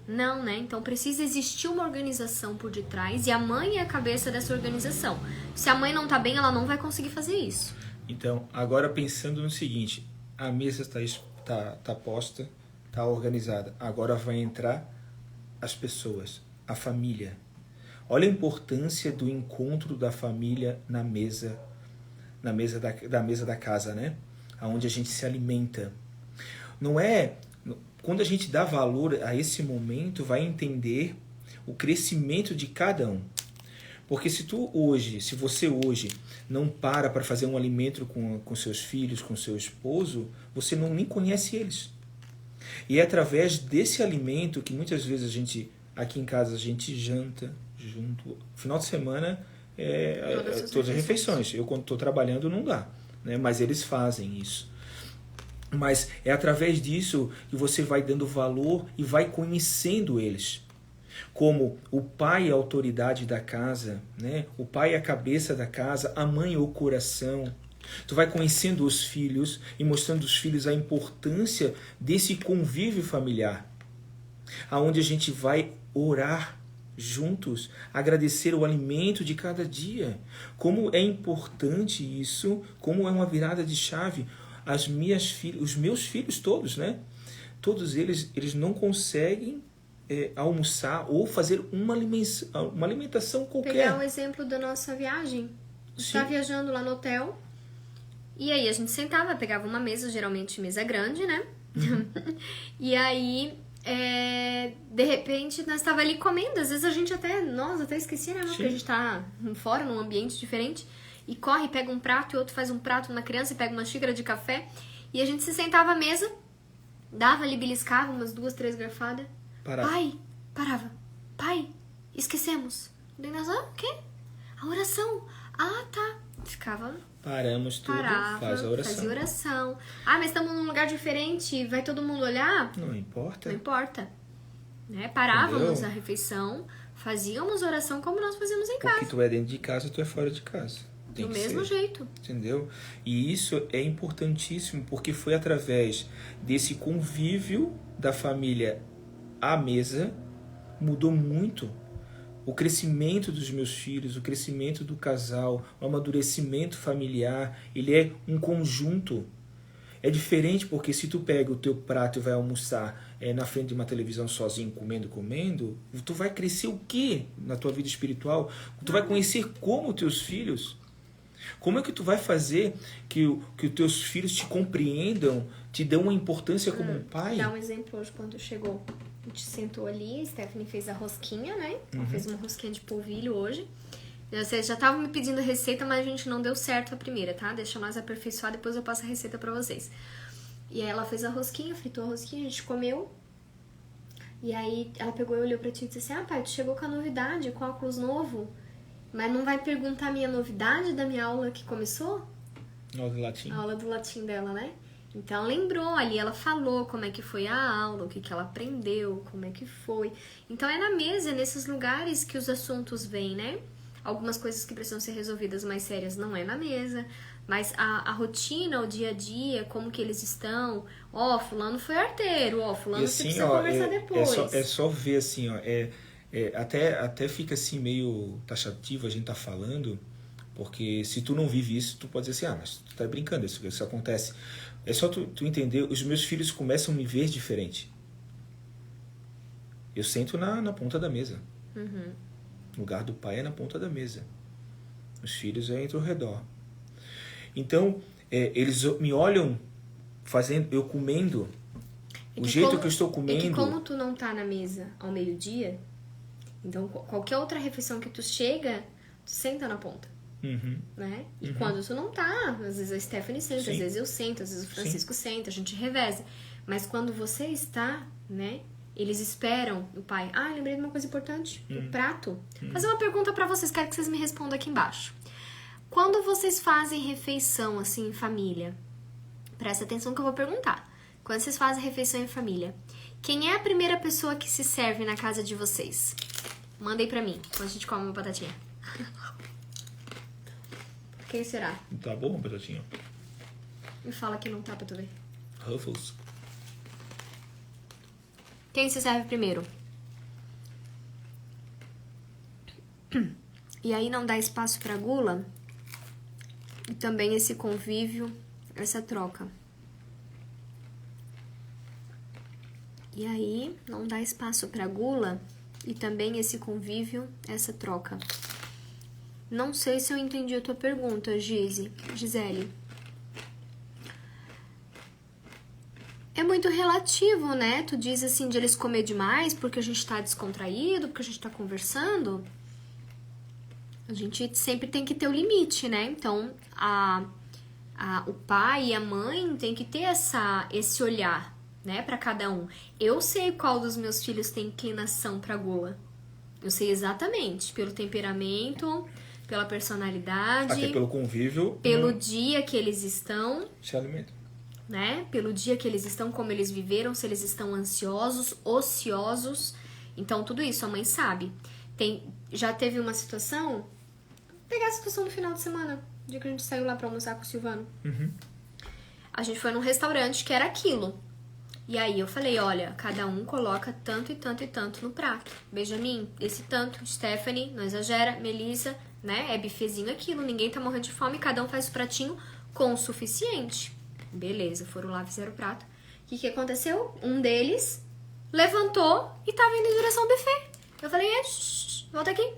Não, né? Então precisa existir uma organização por detrás e a mãe é a cabeça dessa organização. Se a mãe não tá bem, ela não vai conseguir fazer isso. Então, agora pensando no seguinte, a mesa está posta, está organizada. Agora vai entrar as pessoas, a família. Olha a importância do encontro da família na mesa da casa, né? Onde a gente se alimenta. Não é... Quando a gente dá valor a esse momento, vai entender o crescimento de cada um. Porque se você hoje não para fazer um alimento com seus filhos, com seu esposo, você nem conhece eles. E é através desse alimento que muitas vezes aqui em casa, a gente janta junto. Final de semana, todas as refeições. Eu, quando estou trabalhando, não dá, né? Mas eles fazem isso. Mas é através disso que você vai dando valor e vai conhecendo eles. como o pai é a autoridade da casa, né? O pai é a cabeça da casa, a mãe é o coração. Tu vai conhecendo os filhos e mostrando aos filhos a importância desse convívio familiar, aonde a gente vai orar juntos, agradecer o alimento de cada dia. Como é importante isso, como é uma virada de chave. As minhas filhas, os meus filhos todos, né? Todos eles não conseguem almoçar ou fazer uma alimentação qualquer. Pegar o exemplo da nossa viagem. Você tá viajando lá no hotel, e aí a gente sentava, pegava uma mesa, geralmente mesa grande, né? E aí, de repente, nós estava ali comendo. Às vezes a gente até esquecia, né? Porque a gente tá fora, num ambiente diferente. E corre, pega um prato, e outro faz um prato na criança, e pega uma xícara de café. E a gente se sentava à mesa, dava ali, beliscava umas 2, 3 garfadas. Parava. Parava. Pai, esquecemos. Daí nós, o quê? A oração. Ah, tá. Ficava... Paramos tudo, faz a oração. Fazia oração. Ah, mas estamos num lugar diferente, vai todo mundo olhar? Não importa. Não importa. Né? Parávamos Entendeu? a refeição, fazíamos oração como nós fazíamos em casa. Porque tu é dentro de casa, tu é fora de casa. Tem Do que mesmo ser. jeito. Entendeu? E isso é importantíssimo, porque foi através desse convívio da família à mesa, mudou muito o crescimento dos meus filhos, o crescimento do casal, o amadurecimento familiar. Ele é um conjunto. É diferente porque se tu pega o teu prato e vai almoçar na frente de uma televisão sozinho, comendo, tu vai crescer o quê na tua vida espiritual? Tu vai conhecer como teus filhos. Como é que tu vai fazer que os teus filhos te compreendam, te dão uma importância como um pai? Dá um exemplo hoje, quando chegou. A gente sentou ali, a Stephanie fez a rosquinha, né? Ela fez uma rosquinha de polvilho hoje. Vocês já estavam me pedindo receita, mas a gente não deu certo a primeira, tá? Deixa nós aperfeiçoar, depois eu passo a receita pra vocês. E aí ela fez a rosquinha, fritou a rosquinha, a gente comeu. E aí ela pegou e olhou pra ti e disse assim, pai, tu chegou com a novidade, com óculos novo, mas não vai perguntar a minha novidade da minha aula que começou? Aula do latim. A aula do latim dela, né? Então lembrou ali, ela falou como é que foi a aula, o que ela aprendeu, como é que foi. Então é na mesa, nesses lugares que os assuntos vêm, né? Algumas coisas que precisam ser resolvidas mais sérias não é na mesa, mas a rotina, o dia a dia, como que eles estão. Fulano foi arteiro, fulano assim, você precisa conversar depois. É só ver assim, até fica assim meio taxativo a gente tá falando, porque se tu não vive isso, tu pode dizer assim, mas tu tá brincando, isso acontece. É só tu entender, os meus filhos começam a me ver diferente. Eu sento na ponta da mesa. O lugar do pai é na ponta da mesa. Os filhos entram ao redor. Então, eles me olham eu comendo, o jeito que eu estou comendo. É que como tu não tá na mesa ao meio-dia, então qualquer outra refeição que tu chega, tu senta na ponta. Né? E quando tu não tá, às vezes a Stephanie senta, às vezes eu sento, às vezes o Francisco senta, a gente reveza. Mas quando você está, né? Eles esperam o pai. Lembrei de uma coisa importante. O prato. Vou fazer uma pergunta pra vocês, quero que vocês me respondam aqui embaixo. Quando vocês fazem refeição assim em família, presta atenção que eu vou perguntar. Quando vocês fazem refeição em família, quem é a primeira pessoa que se serve na casa de vocês? Mandem pra mim, quando a gente come uma batatinha. Quem será? Tá bom, batatinha? Me fala que não tá pra tu ver. Ruffles. Quem se serve primeiro? E aí não dá espaço pra gula? E também esse convívio, essa troca. E aí não dá espaço pra gula e também esse convívio, essa troca. Não sei se eu entendi a tua pergunta, Gisele. É muito relativo, né? Tu diz assim de eles comer demais porque a gente tá descontraído, porque a gente tá conversando. A gente sempre tem que ter o limite, né? Então, o pai e a mãe tem que ter esse olhar, né? Pra cada um. Eu sei qual dos meus filhos tem inclinação pra gula. Eu sei exatamente, pelo temperamento, pela personalidade. Até pelo convívio. Pelo dia que eles estão. Se alimenta. Né? Pelo dia que eles estão, como eles viveram, se eles estão ansiosos, ociosos. Então, tudo isso a mãe sabe. Já teve uma situação... Vou pegar a situação do final de semana. O dia que a gente saiu lá pra almoçar com o Silvano. A gente foi num restaurante que era aquilo. E aí eu falei, olha, cada um coloca tanto e tanto e tanto no prato. Benjamin, esse tanto. Stephanie, não exagera. Melissa, né? É bifezinho aquilo. Ninguém tá morrendo de fome. Cada um faz o pratinho com o suficiente. Beleza, foram lá, fizeram o prato. O que aconteceu? Um deles levantou e tava indo em direção ao buffet. Eu falei, volta aqui.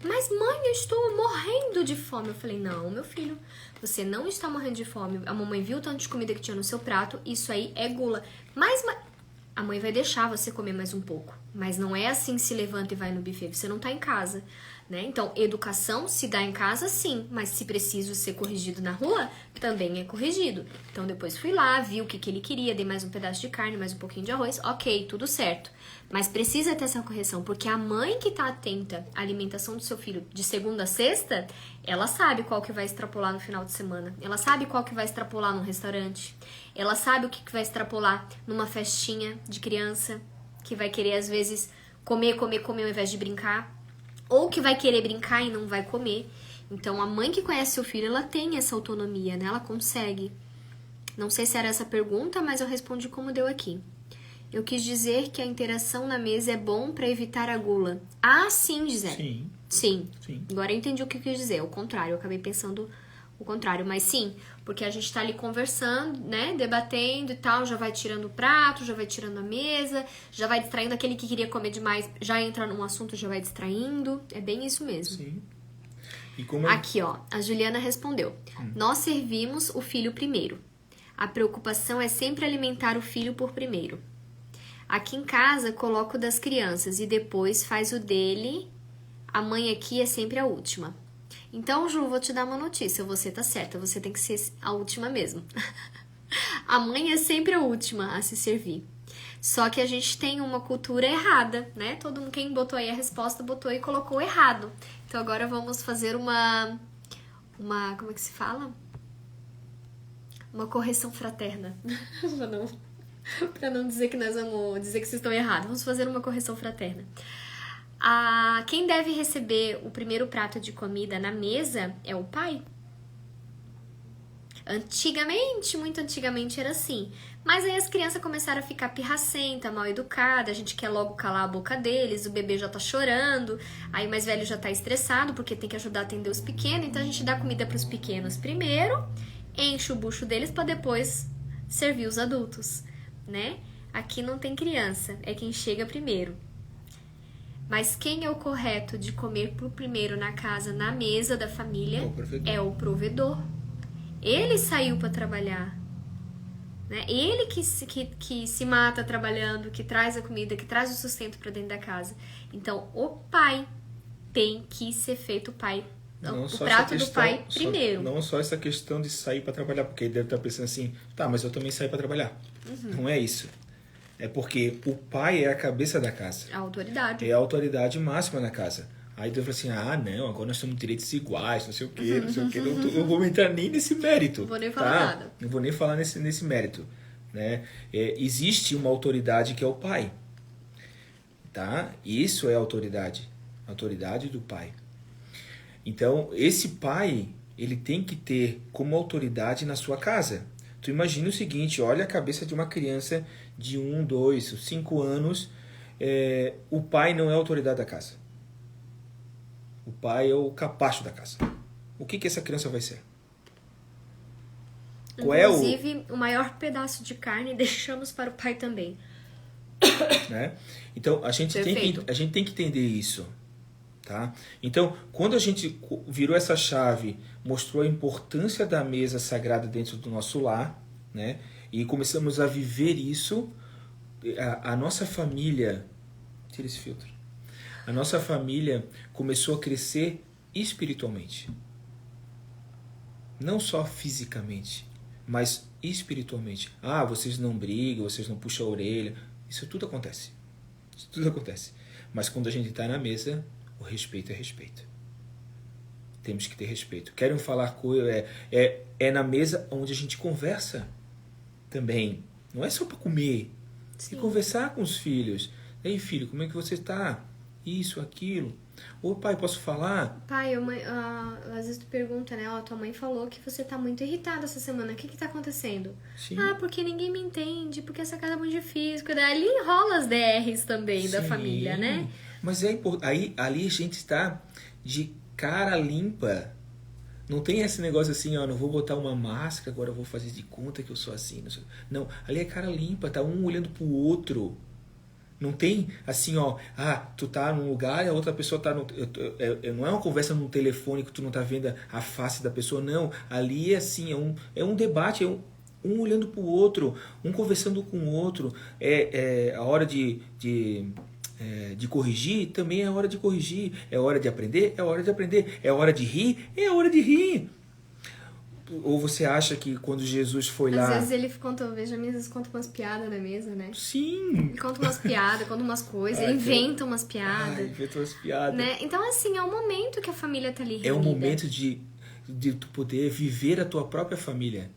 Mas mãe, eu estou morrendo de fome. Eu falei, não, meu filho, você não está morrendo de fome. A mamãe viu o tanto de comida que tinha no seu prato, isso aí é gula. Mas a mãe vai deixar você comer mais um pouco. Mas não é assim, se levanta e vai no buffet. Você não tá em casa, né? Então, educação se dá em casa, sim. Mas se preciso ser corrigido na rua, também é corrigido. Então, depois fui lá, vi o que ele queria, dei mais um pedaço de carne, mais um pouquinho de arroz. Ok, tudo certo. Mas precisa ter essa correção, porque a mãe que tá atenta à alimentação do seu filho de segunda a sexta, ela sabe qual que vai extrapolar no final de semana. Ela sabe qual que vai extrapolar num restaurante. Ela sabe o que vai extrapolar numa festinha de criança, que vai querer, às vezes, comer ao invés de brincar. Ou que vai querer brincar e não vai comer. Então, a mãe que conhece seu filho, ela tem essa autonomia, né? Ela consegue. Não sei se era essa a pergunta, mas eu respondi como deu aqui. Eu quis dizer que a interação na mesa é bom para evitar a gula. Ah, sim, Gisele. Sim. Agora eu entendi o que eu quis dizer. O contrário, eu acabei pensando o contrário. Mas sim, porque a gente tá ali conversando, né? Debatendo e tal. Já vai tirando o prato, já vai tirando a mesa, já vai distraindo aquele que queria comer demais. Já entra num assunto, já vai distraindo. É bem isso mesmo. Sim. E como Aqui, ó. A Juliana respondeu. Nós servimos o filho primeiro. A preocupação é sempre alimentar o filho por primeiro. Aqui em casa, coloco o das crianças e depois faz o dele. A mãe aqui é sempre a última. Então, Ju, vou te dar uma notícia. Você tá certa, você tem que ser a última mesmo. A mãe é sempre a última a se servir. Só que a gente tem uma cultura errada, né? Todo mundo, quem botou aí a resposta, botou e colocou errado. Então, agora vamos fazer uma como é que se fala? Uma correção fraterna. Pra não dizer que nós vamos dizer que vocês estão errados. Vamos fazer uma correção fraterna. Quem deve receber o primeiro prato de comida na mesa é o pai. Antigamente, muito antigamente era assim. Mas aí as crianças começaram a ficar pirracenta, mal educada, a gente quer logo calar a boca deles, o bebê já tá chorando, aí o mais velho já tá estressado porque tem que ajudar a atender os pequenos, então a gente dá comida pros pequenos primeiro, enche o bucho deles pra depois servir os adultos, né? Aqui não tem criança, é quem chega primeiro. Mas quem é o correto de comer por primeiro na casa, na mesa da família, é o provedor. Ele saiu para trabalhar, né? Ele que se mata trabalhando, que traz a comida, que traz o sustento para dentro da casa. Então, o pai tem que ser feito o pai. Não o prato do pai primeiro. Não só essa questão de sair para trabalhar, porque ele deve estar pensando assim, tá, mas eu também saio para trabalhar. Não é isso. É porque o pai é a cabeça da casa. A autoridade. É a autoridade máxima na casa. Aí Deus fala assim, não, agora nós temos direitos iguais, não sei o quê, não sei o quê. Eu vou entrar nem nesse mérito. Não vou nem falar nada. Não vou nem falar nesse mérito. Né? Existe uma autoridade que é o pai. Tá? Isso é a autoridade do pai. Então, esse pai, ele tem que ter como autoridade na sua casa. Tu imagina o seguinte, olha a cabeça de uma criança de 1, 2, 5 anos, o pai não é a autoridade da casa. O pai é o capacho da casa. O que essa criança vai ser? Inclusive, o maior pedaço de carne deixamos para o pai também. Né? Então, a gente tem que entender isso. Tá? Então, quando a gente virou essa chave, mostrou a importância da mesa sagrada dentro do nosso lar, né? E começamos a viver isso, a nossa família... Tira esse filtro. A nossa família começou a crescer espiritualmente. Não só fisicamente, mas espiritualmente. Vocês não brigam, vocês não puxam a orelha. Isso tudo acontece. Mas quando a gente está na mesa, o respeito é respeito. Temos que ter respeito. Querem falar coisa? É na mesa onde a gente conversa também. Não é só para comer. Sim. E conversar com os filhos. Ei, filho, como é que você está? Isso, aquilo. Ô, pai, posso falar? Pai, às vezes tu pergunta, né? Ó, tua mãe falou que você tá muito irritado essa semana. O que tá acontecendo? Sim. Ah, porque ninguém me entende, porque essa casa é muito difícil. Porque daí ali rola as DRs também da Sim. família, né? Mas ali a gente está de cara limpa. Não tem esse negócio assim, ó, não vou botar uma máscara, agora eu vou fazer de conta que eu sou assim. Não, ali é cara limpa, tá um olhando pro outro. Não tem assim, ó, tu tá num lugar e a outra pessoa tá no... não é uma conversa no telefone que tu não tá vendo a face da pessoa, não. Ali é assim, é um debate, um olhando pro outro, um conversando com o outro. A hora de corrigir, também é hora de corrigir. É hora de aprender, é hora de aprender. É hora de rir, é hora de rir. Ou você acha que quando Jesus foi lá... Às vezes ele conta, eu vejo, às vezes conta umas piadas na mesa, né? Sim! Ele conta umas piadas, conta umas coisas, ele inventa umas piadas. Inventa umas piadas. Né? Então, assim, é o momento que a família tá ali reunida. É o momento de tu poder viver a tua própria família.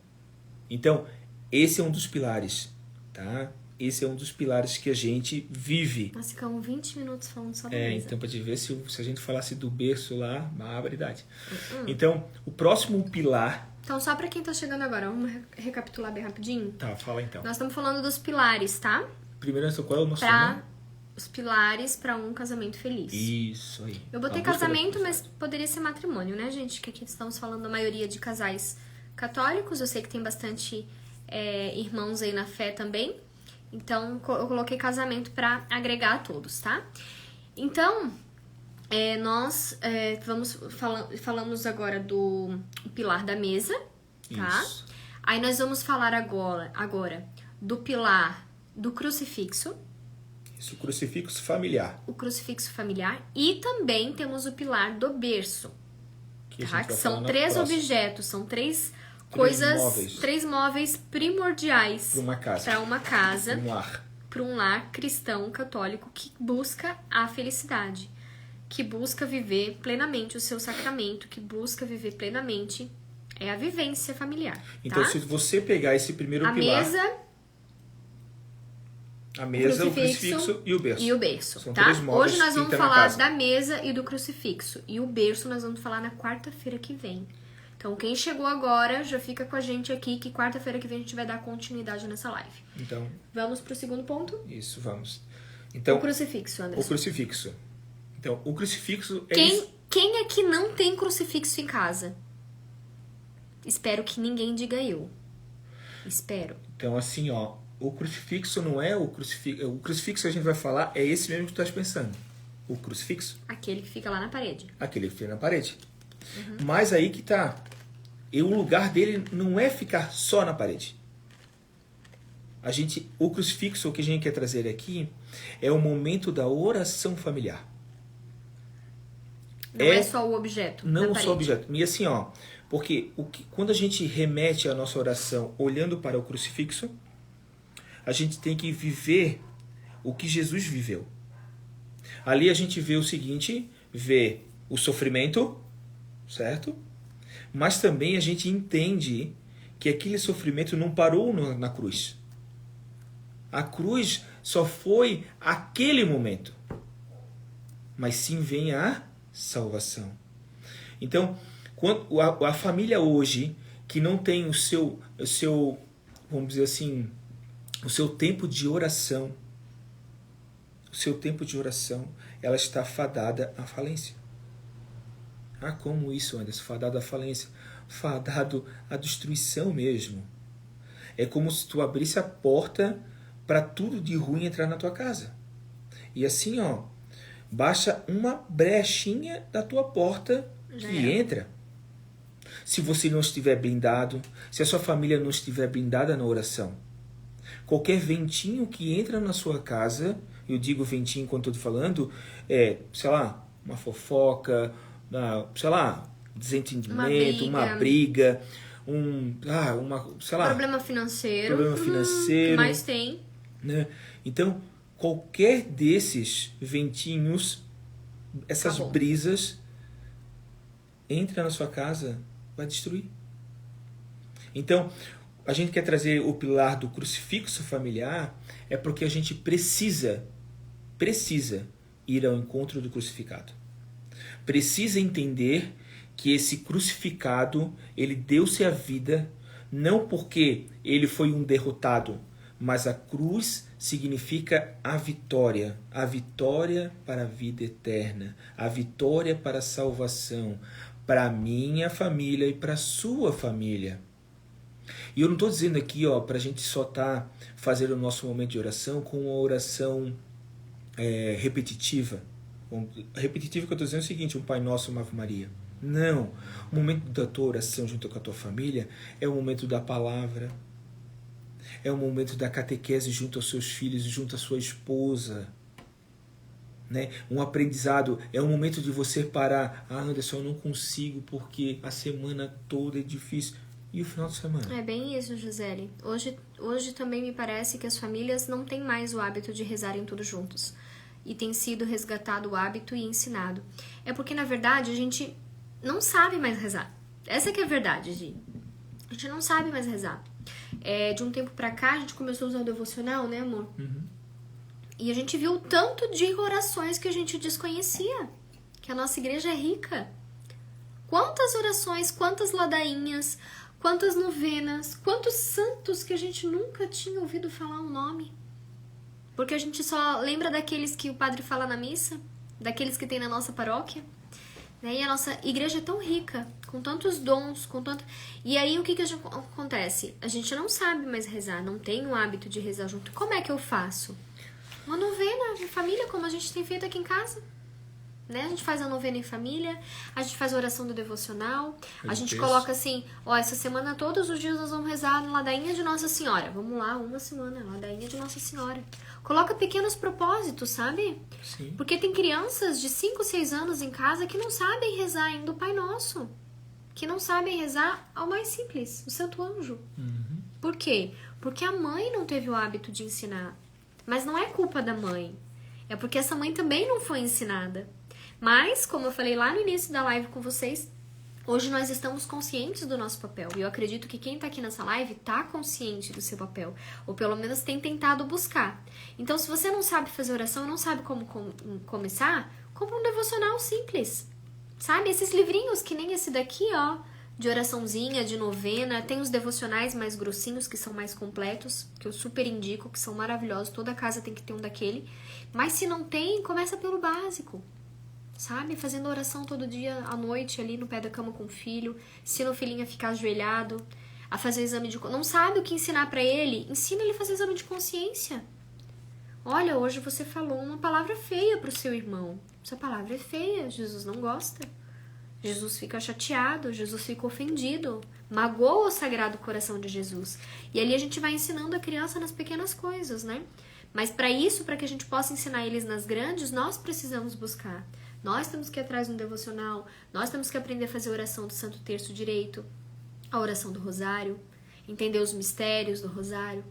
Então, esse é um dos pilares, tá? Esse é um dos pilares que a gente vive. Nós ficamos 20 minutos falando só da mesa. Então, para te ver, se a gente falasse do berço lá, uma barbaridade. Então, o próximo pilar... Então, só pra quem tá chegando agora, vamos recapitular bem rapidinho? Tá, fala então. Nós estamos falando dos pilares, tá? Primeiro, qual é o nosso nome? Os pilares pra um casamento feliz. Isso aí. Eu botei casamento, mas poderia ser matrimônio, né, gente? Que aqui estamos falando da maioria de casais católicos. Eu sei que tem bastante irmãos aí na fé também. Então, eu coloquei casamento pra agregar a todos, tá? Então, nós falamos agora do pilar da mesa, tá? Isso. Aí nós vamos falar agora do pilar do crucifixo. Isso, o crucifixo familiar. O crucifixo familiar. E também temos o pilar do berço. Que são 3 objetos, são 3 coisas, móveis. 3 móveis primordiais para uma casa, para um lar cristão católico que busca a felicidade, que busca viver plenamente o seu sacramento, que busca viver plenamente a vivência familiar. Então, tá? se você pegar esse primeiro pilar... A mesa, o crucifixo e o berço. E o berço, São tá? 3 móveis. Hoje nós vamos falar da mesa e do crucifixo. E o berço nós vamos falar na quarta-feira que vem. Então, quem chegou agora, já fica com a gente aqui, que quarta-feira que vem a gente vai dar continuidade nessa live. Então, vamos pro segundo ponto? Isso, vamos. Então, o crucifixo, Anderson. O crucifixo. Então, o crucifixo é Quem é que não tem crucifixo em casa? Espero que ninguém diga eu. Espero. Então, assim, ó, o crucifixo não é o crucifixo. O crucifixo que a gente vai falar é esse mesmo que tu estás pensando. O crucifixo. Aquele que fica lá na parede. Aquele que fica na parede. Mas aí que tá. E o lugar dele não é ficar só na parede. O crucifixo, o que a gente quer trazer aqui, é o momento da oração familiar. Não é só o objeto. Não só o objeto. E assim, ó, porque quando a gente remete a nossa oração olhando para o crucifixo, a gente tem que viver o que Jesus viveu. Ali a gente vê o seguinte, vê o sofrimento, certo? Mas também a gente entende que aquele sofrimento não parou na cruz. A cruz só foi aquele momento. Mas sim vem a salvação. Então, quando a família hoje que não tem o seu, vamos dizer assim, o seu tempo de oração, ela está fadada à falência. Como isso, Anderson? Fadado à falência? Fadado à destruição mesmo. É como se tu abrisse a porta para tudo de ruim entrar na tua casa. E assim, ó, basta uma brechinha da tua porta que entra. Se você não estiver blindado, se a sua família não estiver blindada na oração, qualquer ventinho que entra na sua casa, eu digo ventinho quando estou falando, sei lá, uma fofoca, sei lá, desentendimento, uma briga, sei lá, problema financeiro. Que mais tem. Né? Então, qualquer desses ventinhos, essas brisas, entra na sua casa, vai destruir. Então, a gente quer trazer o pilar do crucifixo familiar, é porque a gente precisa precisa ir ao encontro do crucificado. Precisa entender que esse crucificado, ele deu-se a vida, não porque ele foi um derrotado, mas a cruz significa a vitória para a vida eterna, a vitória para a salvação, para a minha família e para a sua família. E eu não estou dizendo aqui para a gente só estar fazendo o nosso momento de oração com uma oração repetitiva. Repetitiva que eu estou dizendo é o seguinte, um Pai Nosso, uma Ave Maria. Não, o momento da tua oração junto com a tua família é o momento da palavra, é o momento da catequese junto aos seus filhos e junto à sua esposa. Né? Um aprendizado, é um momento de você parar. Anderson, eu não consigo porque a semana toda é difícil. E o final de semana? É bem isso, Gisele. Hoje também me parece que as famílias não têm mais o hábito de rezarem todos juntos. E tem sido resgatado o hábito e ensinado. É porque, na verdade, a gente não sabe mais rezar. Essa que é a verdade, Gi. A gente não sabe mais rezar. De um tempo pra cá, a gente começou a usar o devocional, né, amor? Uhum. E a gente viu o tanto de orações que a gente desconhecia. Que a nossa igreja é rica. Quantas orações, quantas ladainhas, quantas novenas, quantos santos que a gente nunca tinha ouvido falar o nome. Porque a gente só lembra daqueles que o padre fala na missa, daqueles que tem na nossa paróquia. Né? E a nossa igreja é tão rica, com tantos dons, com tanto... E aí o que acontece? A gente não sabe mais rezar, não tem o hábito de rezar junto. Como é que eu faço? Uma novena em família, como a gente tem feito aqui em casa. Né? A gente faz a novena em família, a gente faz a oração do devocional, a gente coloca assim, essa semana todos os dias nós vamos rezar na ladainha de Nossa Senhora. Vamos lá, uma semana, ladainha de Nossa Senhora. Coloca pequenos propósitos, sabe? Sim. Porque tem crianças de 5, 6 anos em casa que não sabem rezar ainda o Pai Nosso. Que não sabem rezar ao mais simples, o Santo Anjo. Uhum. Por quê? Porque a mãe não teve o hábito de ensinar. Mas não é culpa da mãe. É porque essa mãe também não foi ensinada. Mas, como eu falei lá no início da live com vocês, hoje nós estamos conscientes do nosso papel. E eu acredito que quem está aqui nessa live está consciente do seu papel. Ou pelo menos tem tentado buscar. Então, se você não sabe fazer oração e não sabe como começar, compra um devocional simples. Sabe? Esses livrinhos que nem esse daqui, de oraçãozinha, de novena. Tem os devocionais mais grossinhos, que são mais completos, que eu super indico, que são maravilhosos. Toda casa tem que ter um daquele. Mas se não tem, começa pelo básico. Sabe? Fazendo oração todo dia à noite ali no pé da cama com o filho. Ensina o filhinho a ficar ajoelhado, a fazer exame de... Não sabe o que ensinar pra ele? Ensina ele a fazer exame de consciência. Olha, hoje você falou uma palavra feia pro seu irmão. Essa palavra é feia, Jesus não gosta. Jesus fica chateado, Jesus fica ofendido. Magoa o Sagrado Coração de Jesus. E ali a gente vai ensinando a criança nas pequenas coisas, né? Mas para isso, para que a gente possa ensinar eles nas grandes, nós precisamos buscar. Nós temos que ir atrás de um devocional, nós temos que aprender a fazer a oração do Santo Terço direito, a oração do Rosário, entender os mistérios do Rosário.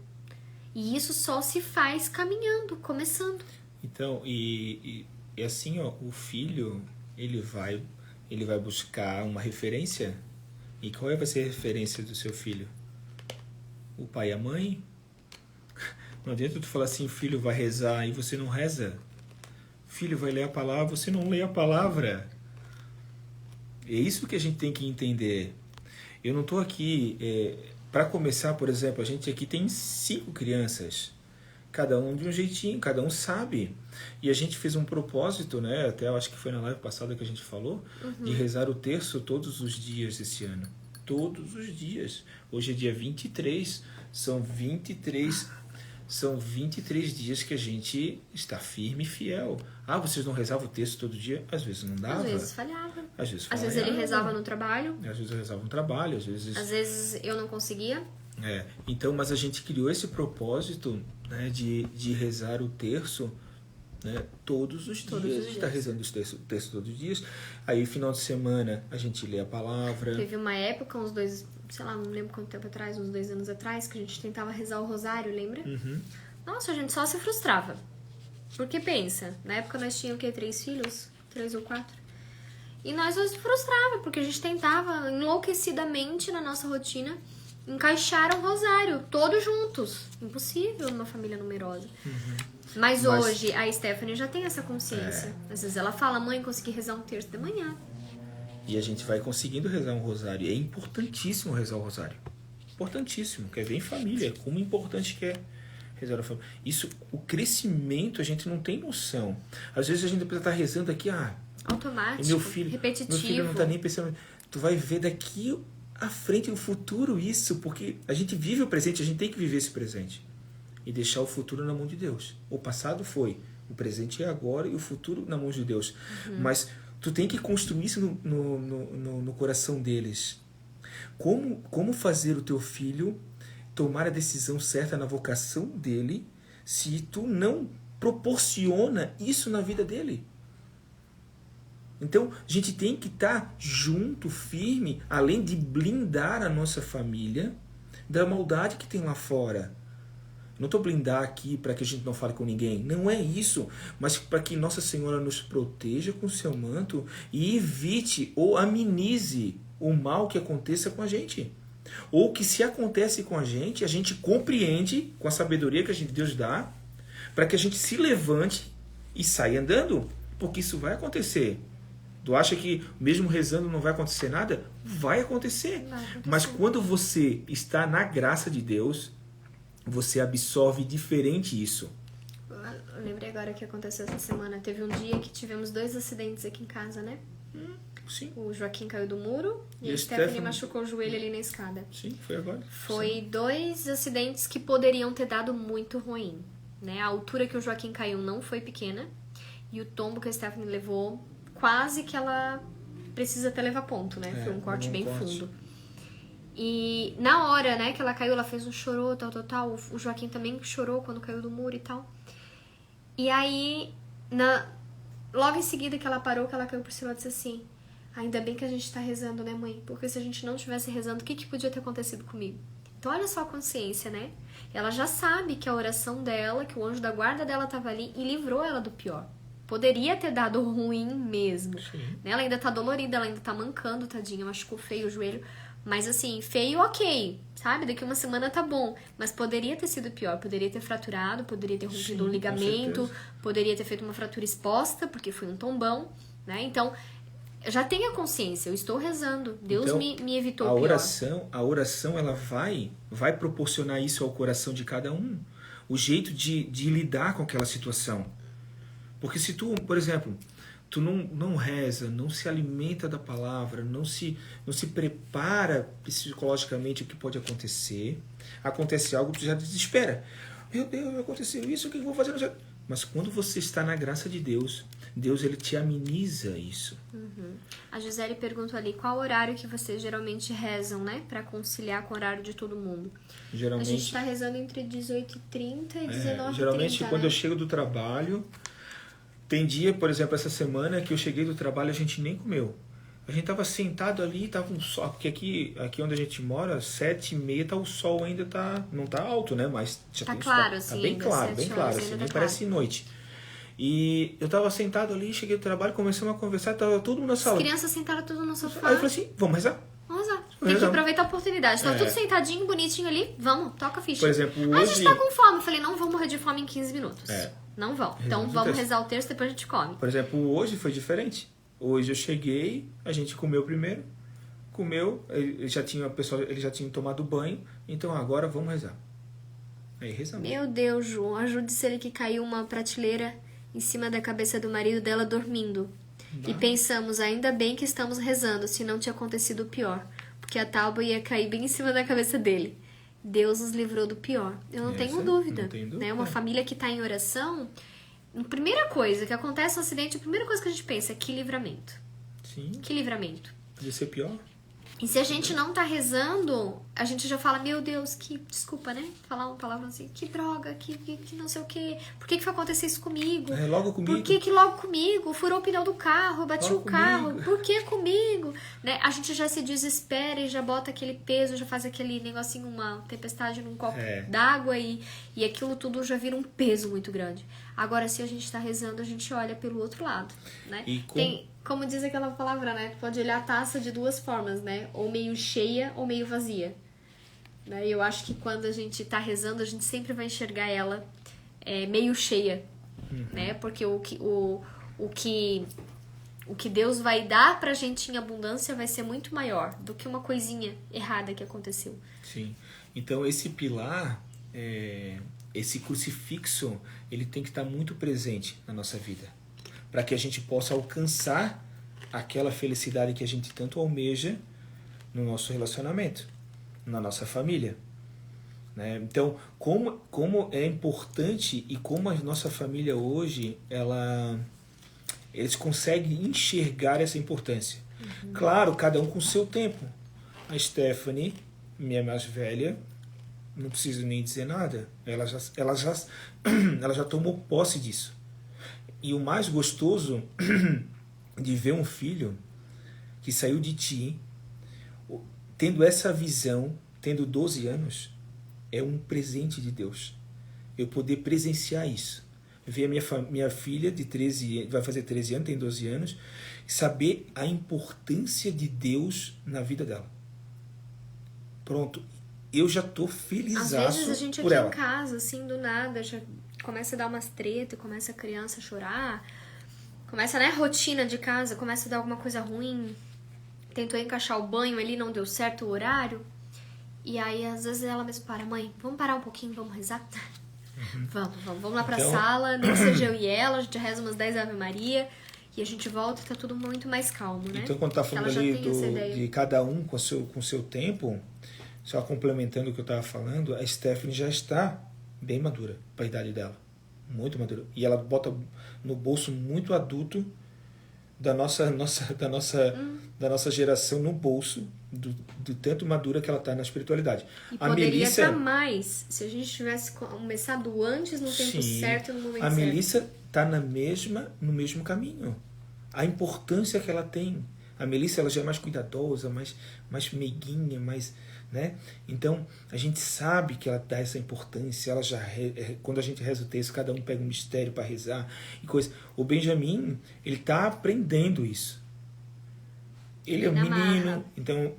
E isso só se faz caminhando, começando. Então, e assim, o filho, ele vai buscar uma referência. E qual vai ser a referência do seu filho? O pai e a mãe? Não adianta tu falar assim, o filho vai rezar e você não reza. Filho vai ler a palavra, você não lê a palavra. É isso que a gente tem que entender. Eu não estou aqui... para começar, por exemplo, a gente aqui tem 5 crianças. Cada um de um jeitinho, cada um sabe. E a gente fez um propósito, né? Até eu acho que foi na live passada que a gente falou, de rezar o terço todos os dias esse ano. Todos os dias. Hoje é dia 23. São 23 dias que a gente está firme e fiel. Ah, vocês não rezavam o texto todo dia? Às vezes não dava. Às vezes falhava. Às vezes ele rezava no trabalho. Às vezes eu rezava no trabalho. Às vezes eu não conseguia. Então, mas a gente criou esse propósito, né, de rezar o terço, né, todos os dias. A gente está rezando o terço todos os dias. Aí, final de semana, a gente lê a palavra. Teve uma época, uns 2... sei lá, não lembro quanto tempo atrás, uns 2 anos atrás, que a gente tentava rezar o rosário, lembra? Uhum. Nossa, a gente só se frustrava. Porque pensa, na época nós tínhamos o quê? 3 filhos? 3 ou 4? E nós nos frustrava, porque a gente tentava enlouquecidamente na nossa rotina encaixaram o rosário, todos juntos. Impossível numa família numerosa. Mas hoje a Stephanie já tem essa consciência. Às vezes ela fala, mãe, consegui rezar um terço de manhã. E a gente vai conseguindo rezar um rosário. É importantíssimo rezar o rosário. Importantíssimo. Quer ver em família. Como importante que é rezar a família. Isso, o crescimento, a gente não tem noção. Às vezes a gente precisa estar rezando aqui, automático, repetitivo. repetitivo. Meu filho não está nem pensando. Tu vai ver daqui à frente, o futuro, isso. Porque a gente vive o presente, a gente tem que viver esse presente. E deixar o futuro na mão de Deus. O passado foi. O presente é agora e o futuro na mão de Deus. Mas tu tem que construir isso no coração deles. Como fazer o teu filho tomar a decisão certa na vocação dele se tu não proporciona isso na vida dele? Então, a gente tem que estar junto, firme, além de blindar a nossa família da maldade que tem lá fora. Não estou blindar aqui para que a gente não fale com ninguém. Não é isso. Mas para que Nossa Senhora nos proteja com o seu manto e evite ou amenize o mal que aconteça com a gente. Ou que se acontece com a gente compreende com a sabedoria que Deus dá para que a gente se levante e saia andando. Porque isso vai acontecer. Tu acha que mesmo rezando não vai acontecer nada? Vai acontecer. Mas quando você está na graça de Deus, você absorve diferente isso. Eu lembrei agora que aconteceu essa semana. Teve um dia que tivemos 2 acidentes aqui em casa, né? Sim. O Joaquim caiu do muro e a Stephanie Stephanie machucou o joelho ali na escada. Sim, foi agora. Foi 2 acidentes que poderiam ter dado muito ruim, né? A altura que o Joaquim caiu não foi pequena e o tombo que a Stephanie levou, quase que ela precisa até levar ponto, né? Foi um corte bem fundo. E na hora, né, que ela caiu, ela fez um chorô, tal. O Joaquim também chorou quando caiu do muro e tal. E aí, logo em seguida que ela parou, que ela caiu por cima, ela disse assim, ainda bem que a gente tá rezando, né, mãe? Porque se a gente não tivesse rezando, o que podia ter acontecido comigo? Então olha só a consciência, né? Ela já sabe que a oração dela, que o anjo da guarda dela tava ali e livrou ela do pior. Poderia ter dado ruim mesmo. Né? Ela ainda tá dolorida, ela ainda tá mancando, tadinha, machucou feio o joelho. Mas assim, feio, ok, sabe? Daqui uma semana tá bom. Mas poderia ter sido pior. Poderia ter fraturado, poderia ter rompido um ligamento, poderia ter feito uma fratura exposta, porque foi um tombão, né? Então, eu já tenho a consciência, eu estou rezando. Deus então, me evitou o pior. A oração, ela vai proporcionar isso ao coração de cada um. O jeito de lidar com aquela situação. Porque se tu, por exemplo, tu não reza, não se alimenta da palavra, não se prepara psicologicamente o que pode acontecer, acontece algo, tu já desespera. Meu Deus, aconteceu isso, o que eu vou fazer? Mas quando você está na graça de Deus, Deus ele te ameniza isso. A Gisele perguntou ali, qual horário que vocês geralmente rezam, né? Para conciliar com o horário de todo mundo. Geralmente, a gente está rezando entre 18h30 e 19h30, geralmente, quando né? eu chego do trabalho... Tem dia, por exemplo, essa semana que eu cheguei do trabalho, a gente nem comeu. A gente tava sentado ali, tava um sol, porque aqui onde a gente mora, 7h30, o sol ainda não tá alto, né? Mas já tá tem claro, sol. assim, Tá bem claro, assim, nem parece noite. E eu tava sentado ali, cheguei do trabalho, começamos a conversar, tava todo mundo na sala. As crianças sentaram tudo no sofá. Aí eu falei assim, vamos rezar? Vamos rezar. Tem que aproveitar a oportunidade. Tava tudo sentadinho, bonitinho ali, vamos, toca a ficha. Por exemplo, hoje... a gente tá com fome. Eu falei, não vou morrer de fome em 15 minutos. Não vão. Então vamos rezar o terço, depois a gente come. Por exemplo, hoje foi diferente. Hoje eu cheguei, a gente comeu primeiro, eles já tinham tomado banho, então agora vamos rezar. Aí rezamos. Meu Deus, João, ajude-se ele que caiu uma prateleira em cima da cabeça do marido dela dormindo. E pensamos, ainda bem que estamos rezando, se não tinha acontecido o pior. Porque a tábua ia cair bem em cima da cabeça dele. Deus nos livrou do pior. Eu não tenho dúvida. Né? Uma família que está em oração, a primeira coisa que acontece no acidente, a primeira coisa que a gente pensa é que livramento. Sim. Que livramento. Podia ser pior. E se a gente não tá rezando, a gente já fala, meu Deus, desculpa, né? Falar uma palavra assim, que droga, que não sei o quê. Por que foi acontecer isso comigo? Logo comigo. Por que logo comigo? Furou o pneu do carro, eu bati o carro. Por que comigo? Né? A gente já se desespera e já bota aquele peso, já faz aquele negocinho, uma tempestade num copo d'água e aquilo tudo já vira um peso muito grande. Agora, se a gente tá rezando, a gente olha pelo outro lado, né? Como diz aquela palavra, né? Tu pode olhar a taça de duas formas, né? Ou meio cheia ou meio vazia. né? Eu acho que quando a gente tá rezando, a gente sempre vai enxergar ela meio cheia, né? Porque o que Deus vai dar pra gente em abundância vai ser muito maior do que uma coisinha errada que aconteceu. Sim. Então esse pilar, esse crucifixo, ele tem que estar muito presente na nossa vida, para que a gente possa alcançar aquela felicidade que a gente tanto almeja no nosso relacionamento, na nossa família, né? Então, como é importante e como a nossa família hoje, eles conseguem enxergar essa importância. Claro, cada um com o seu tempo. A Stephanie, minha mais velha, não preciso nem dizer nada. Ela já tomou posse disso. E o mais gostoso de ver um filho que saiu de ti, tendo essa visão, tendo 12 anos, é um presente de Deus. Eu poder presenciar isso. Ver a minha filha de 13, vai fazer 13 anos, tem 12 anos, saber a importância de Deus na vida dela. Pronto. Eu já tô felizaço por ela. Às vezes a gente aqui em casa, assim, do nada, já começa a dar umas tretas, começa a criança a chorar, começa, né, rotina de casa, começa a dar alguma coisa ruim, tentou encaixar o banho ali, não deu certo o horário, e aí às vezes ela mesmo para, mãe, vamos parar um pouquinho, vamos rezar? Vamos lá pra sala, nem que seja eu e ela, a gente reza umas 10 Ave Maria, e a gente volta e tá tudo muito mais calmo, né? Então quando tá falando ali de cada um com o seu tempo, só complementando o que eu estava falando, a Stephanie já está bem madura para a idade dela. Muito madura. E ela bota no bolso muito adulto da nossa geração no bolso, do tanto madura que ela está na espiritualidade. E poderia estar mais, se a gente tivesse começado antes, no tempo certo, no momento certo. A Melissa está no mesmo caminho. A importância que ela tem. A Melissa, ela já é mais cuidadosa, mais meiguinha, mais... né? Então a gente sabe que ela dá essa importância. Ela já quando a gente reza o texto, cada um pega um mistério para rezar e coisa. O Benjamin, ele tá aprendendo isso. Ele é um menino, então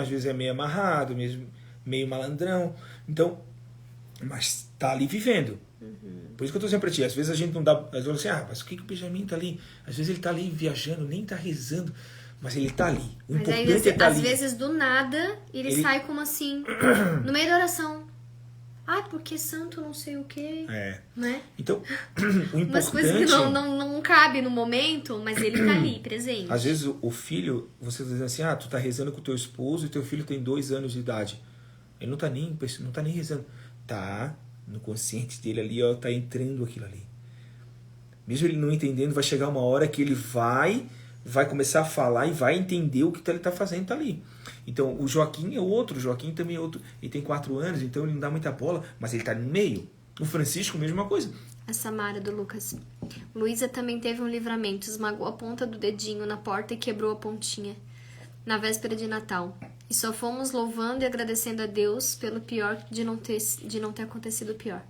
às vezes é meio amarrado, mesmo meio malandrão, então, mas tá ali vivendo. Por isso que eu tô sempre pra ti, às vezes a gente não dá, às vezes assim, mas o que o Benjamin tá ali? Às vezes ele tá ali viajando, nem tá rezando, mas ele tá ali. O mas importante aí, é tá às ali. vezes do nada ele sai como assim, no meio da oração. Porque santo não sei o quê. Né? Então, o importante... Umas coisas que não cabe no momento, mas ele tá ali, presente. Às vezes o filho, você tá dizendo assim, tu tá rezando com o teu esposo e teu filho tem 2 anos de idade. Ele não tá nem rezando. Tá no consciente dele ali, tá entrando aquilo ali. Mesmo ele não entendendo, vai chegar uma hora que ele vai começar a falar e vai entender o que ele tá fazendo, tá ali. Então, o Joaquim é outro, o Joaquim também é outro. Ele tem 4 anos, então ele não dá muita bola, mas ele tá no meio. O Francisco, mesma coisa. A Samara do Lucas. Luísa também teve um livramento, esmagou a ponta do dedinho na porta e quebrou a pontinha na véspera de Natal. E só fomos louvando e agradecendo a Deus pelo pior de não ter acontecido o pior.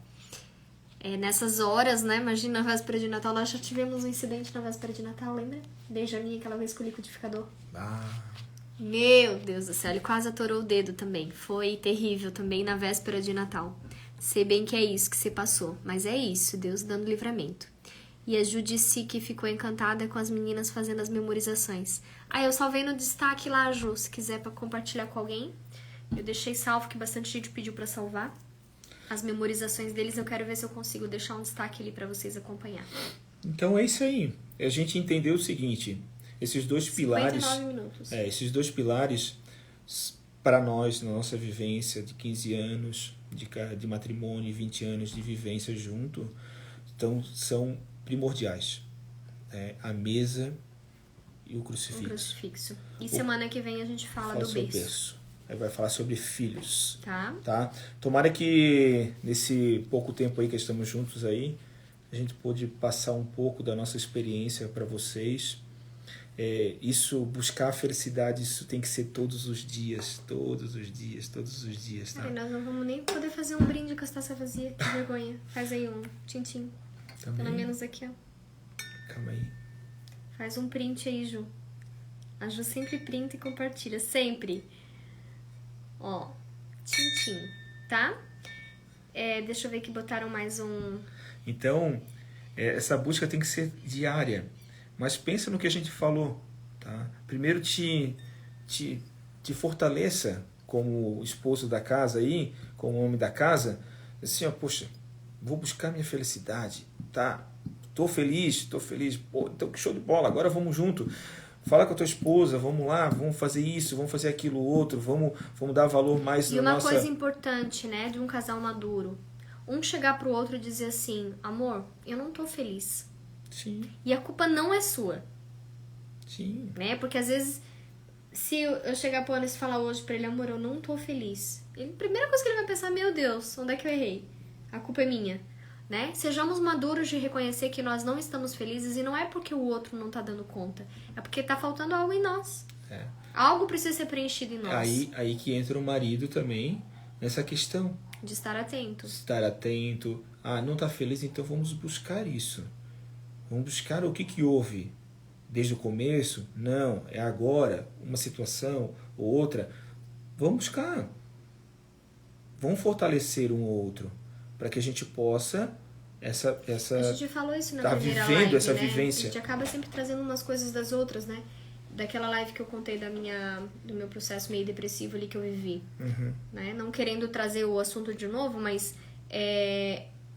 Nessas horas, né? Imagina na véspera de Natal, nós já tivemos um incidente na véspera de Natal, lembra? Benjamin, aquela vez com o liquidificador. Meu Deus do céu, ele quase atorou o dedo também. Foi terrível também na véspera de Natal. Sei bem que é isso que você passou, mas é isso, Deus dando livramento. E a Ju disse que ficou encantada com as meninas fazendo as memorizações. Eu salvei no destaque lá, Ju, se quiser pra compartilhar com alguém. Eu deixei salvo, que bastante gente pediu pra salvar. As memorizações deles, eu quero ver se eu consigo deixar um destaque ali pra vocês acompanhar. Então é isso aí. A gente entendeu o seguinte, esses 2 pilares... 59 minutos. Esses 2 pilares, para nós, na nossa vivência de 15 anos de matrimônio e 20 anos de vivência junto, então são primordiais. A mesa e o crucifixo. E semana que vem a gente fala do berço. Aí vai falar sobre filhos. Tá? Tomara que nesse pouco tempo aí que estamos juntos aí, a gente pôde passar um pouco da nossa experiência para vocês. Buscar a felicidade, isso tem que ser todos os dias, tá? Nós não vamos nem poder fazer um brinde com as taças vazias, que vergonha. Faz aí um tintim. Também. Pelo menos aqui, ó. Calma aí. Faz um print aí, Ju. A Ju sempre printa e compartilha, sempre. Ó, tintim. enfim, tá? Deixa eu ver que botaram mais um... Então, essa busca tem que ser diária. Mas pensa no que a gente falou, tá? Primeiro te fortaleça como esposo da casa aí, como homem da casa, assim, ó, poxa, vou buscar minha felicidade, tá? Tô feliz, pô, então que show de bola, agora vamos junto. Fala com a tua esposa, vamos lá, vamos fazer isso, vamos fazer aquilo outro, vamos dar valor mais na nossa... E uma coisa importante, né, de um casal maduro, um chegar pro outro e dizer assim, amor, eu não tô feliz. Sim. E a culpa não é sua. Sim. Né, porque às vezes, se eu chegar pro Anderson e falar hoje pra ele, amor, eu não tô feliz, a primeira coisa que ele vai pensar, meu Deus, onde é que eu errei? A culpa é minha. Né? Sejamos maduros de reconhecer que nós não estamos felizes e não é porque o outro não tá dando conta, é porque tá faltando algo em nós. Algo precisa ser preenchido em nós. Aí que entra o marido também nessa questão. De estar atento. Estar atento. Ah, não tá feliz, então vamos buscar isso. Vamos buscar o que houve. Desde o começo? Não, é agora, uma situação ou outra. Vamos buscar. Vamos fortalecer um ou outro. Para que a gente possa a gente falou isso na primeira vivendo live, essa né? vivência. A gente acaba sempre trazendo umas coisas das outras, né? Daquela live que eu contei do meu processo meio depressivo ali que eu vivi. Uhum. Né? Não querendo trazer o assunto de novo, mas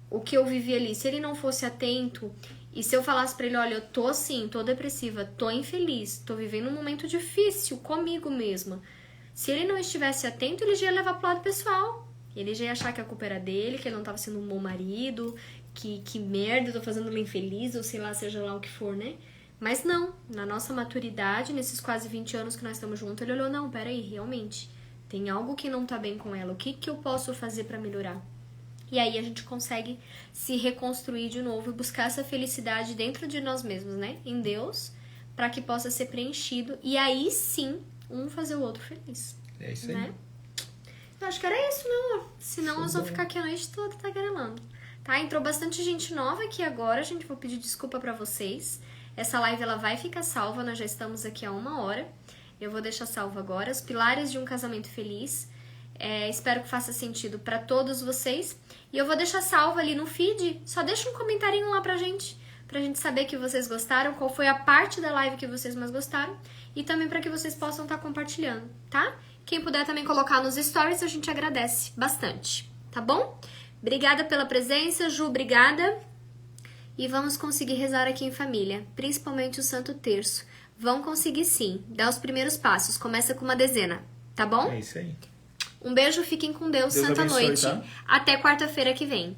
o que eu vivi ali, se ele não fosse atento e se eu falasse pra ele, olha, eu tô assim, tô depressiva, tô infeliz, tô vivendo um momento difícil comigo mesma. Se ele não estivesse atento, ele já ia levar pro lado pessoal. Ele já ia achar que a culpa era dele, que ele não tava sendo um bom marido, que merda, eu tô fazendo uma infeliz, ou sei lá, seja lá o que for, né? Mas não, na nossa maturidade, nesses quase 20 anos que nós estamos juntos, ele olhou, não, peraí, realmente, tem algo que não tá bem com ela, o que eu posso fazer pra melhorar? E aí a gente consegue se reconstruir de novo e buscar essa felicidade dentro de nós mesmos, né? Em Deus, pra que possa ser preenchido, e aí sim, um fazer o outro feliz. É isso aí. Né? Eu acho que era isso, não. Senão nós vamos ficar aqui a noite toda tagarelando. Tá? Entrou bastante gente nova aqui agora. Gente, vou pedir desculpa pra vocês. Essa live ela vai ficar salva. Nós já estamos aqui há 1 hora. Eu vou deixar salvo agora. Os pilares de um casamento feliz. Espero que faça sentido pra todos vocês. E eu vou deixar salvo ali no feed. Só deixa um comentarinho lá pra gente saber que vocês gostaram. Qual foi a parte da live que vocês mais gostaram. E também pra que vocês possam estar compartilhando, tá? Quem puder também colocar nos stories, a gente agradece bastante, tá bom? Obrigada pela presença, Ju, obrigada. E vamos conseguir rezar aqui em família, principalmente o Santo Terço. Vão conseguir sim, dá os primeiros passos, começa com uma dezena, tá bom? É isso aí. Um beijo, fiquem com Deus, Santa abençoe, noite. tá? Até quarta-feira que vem.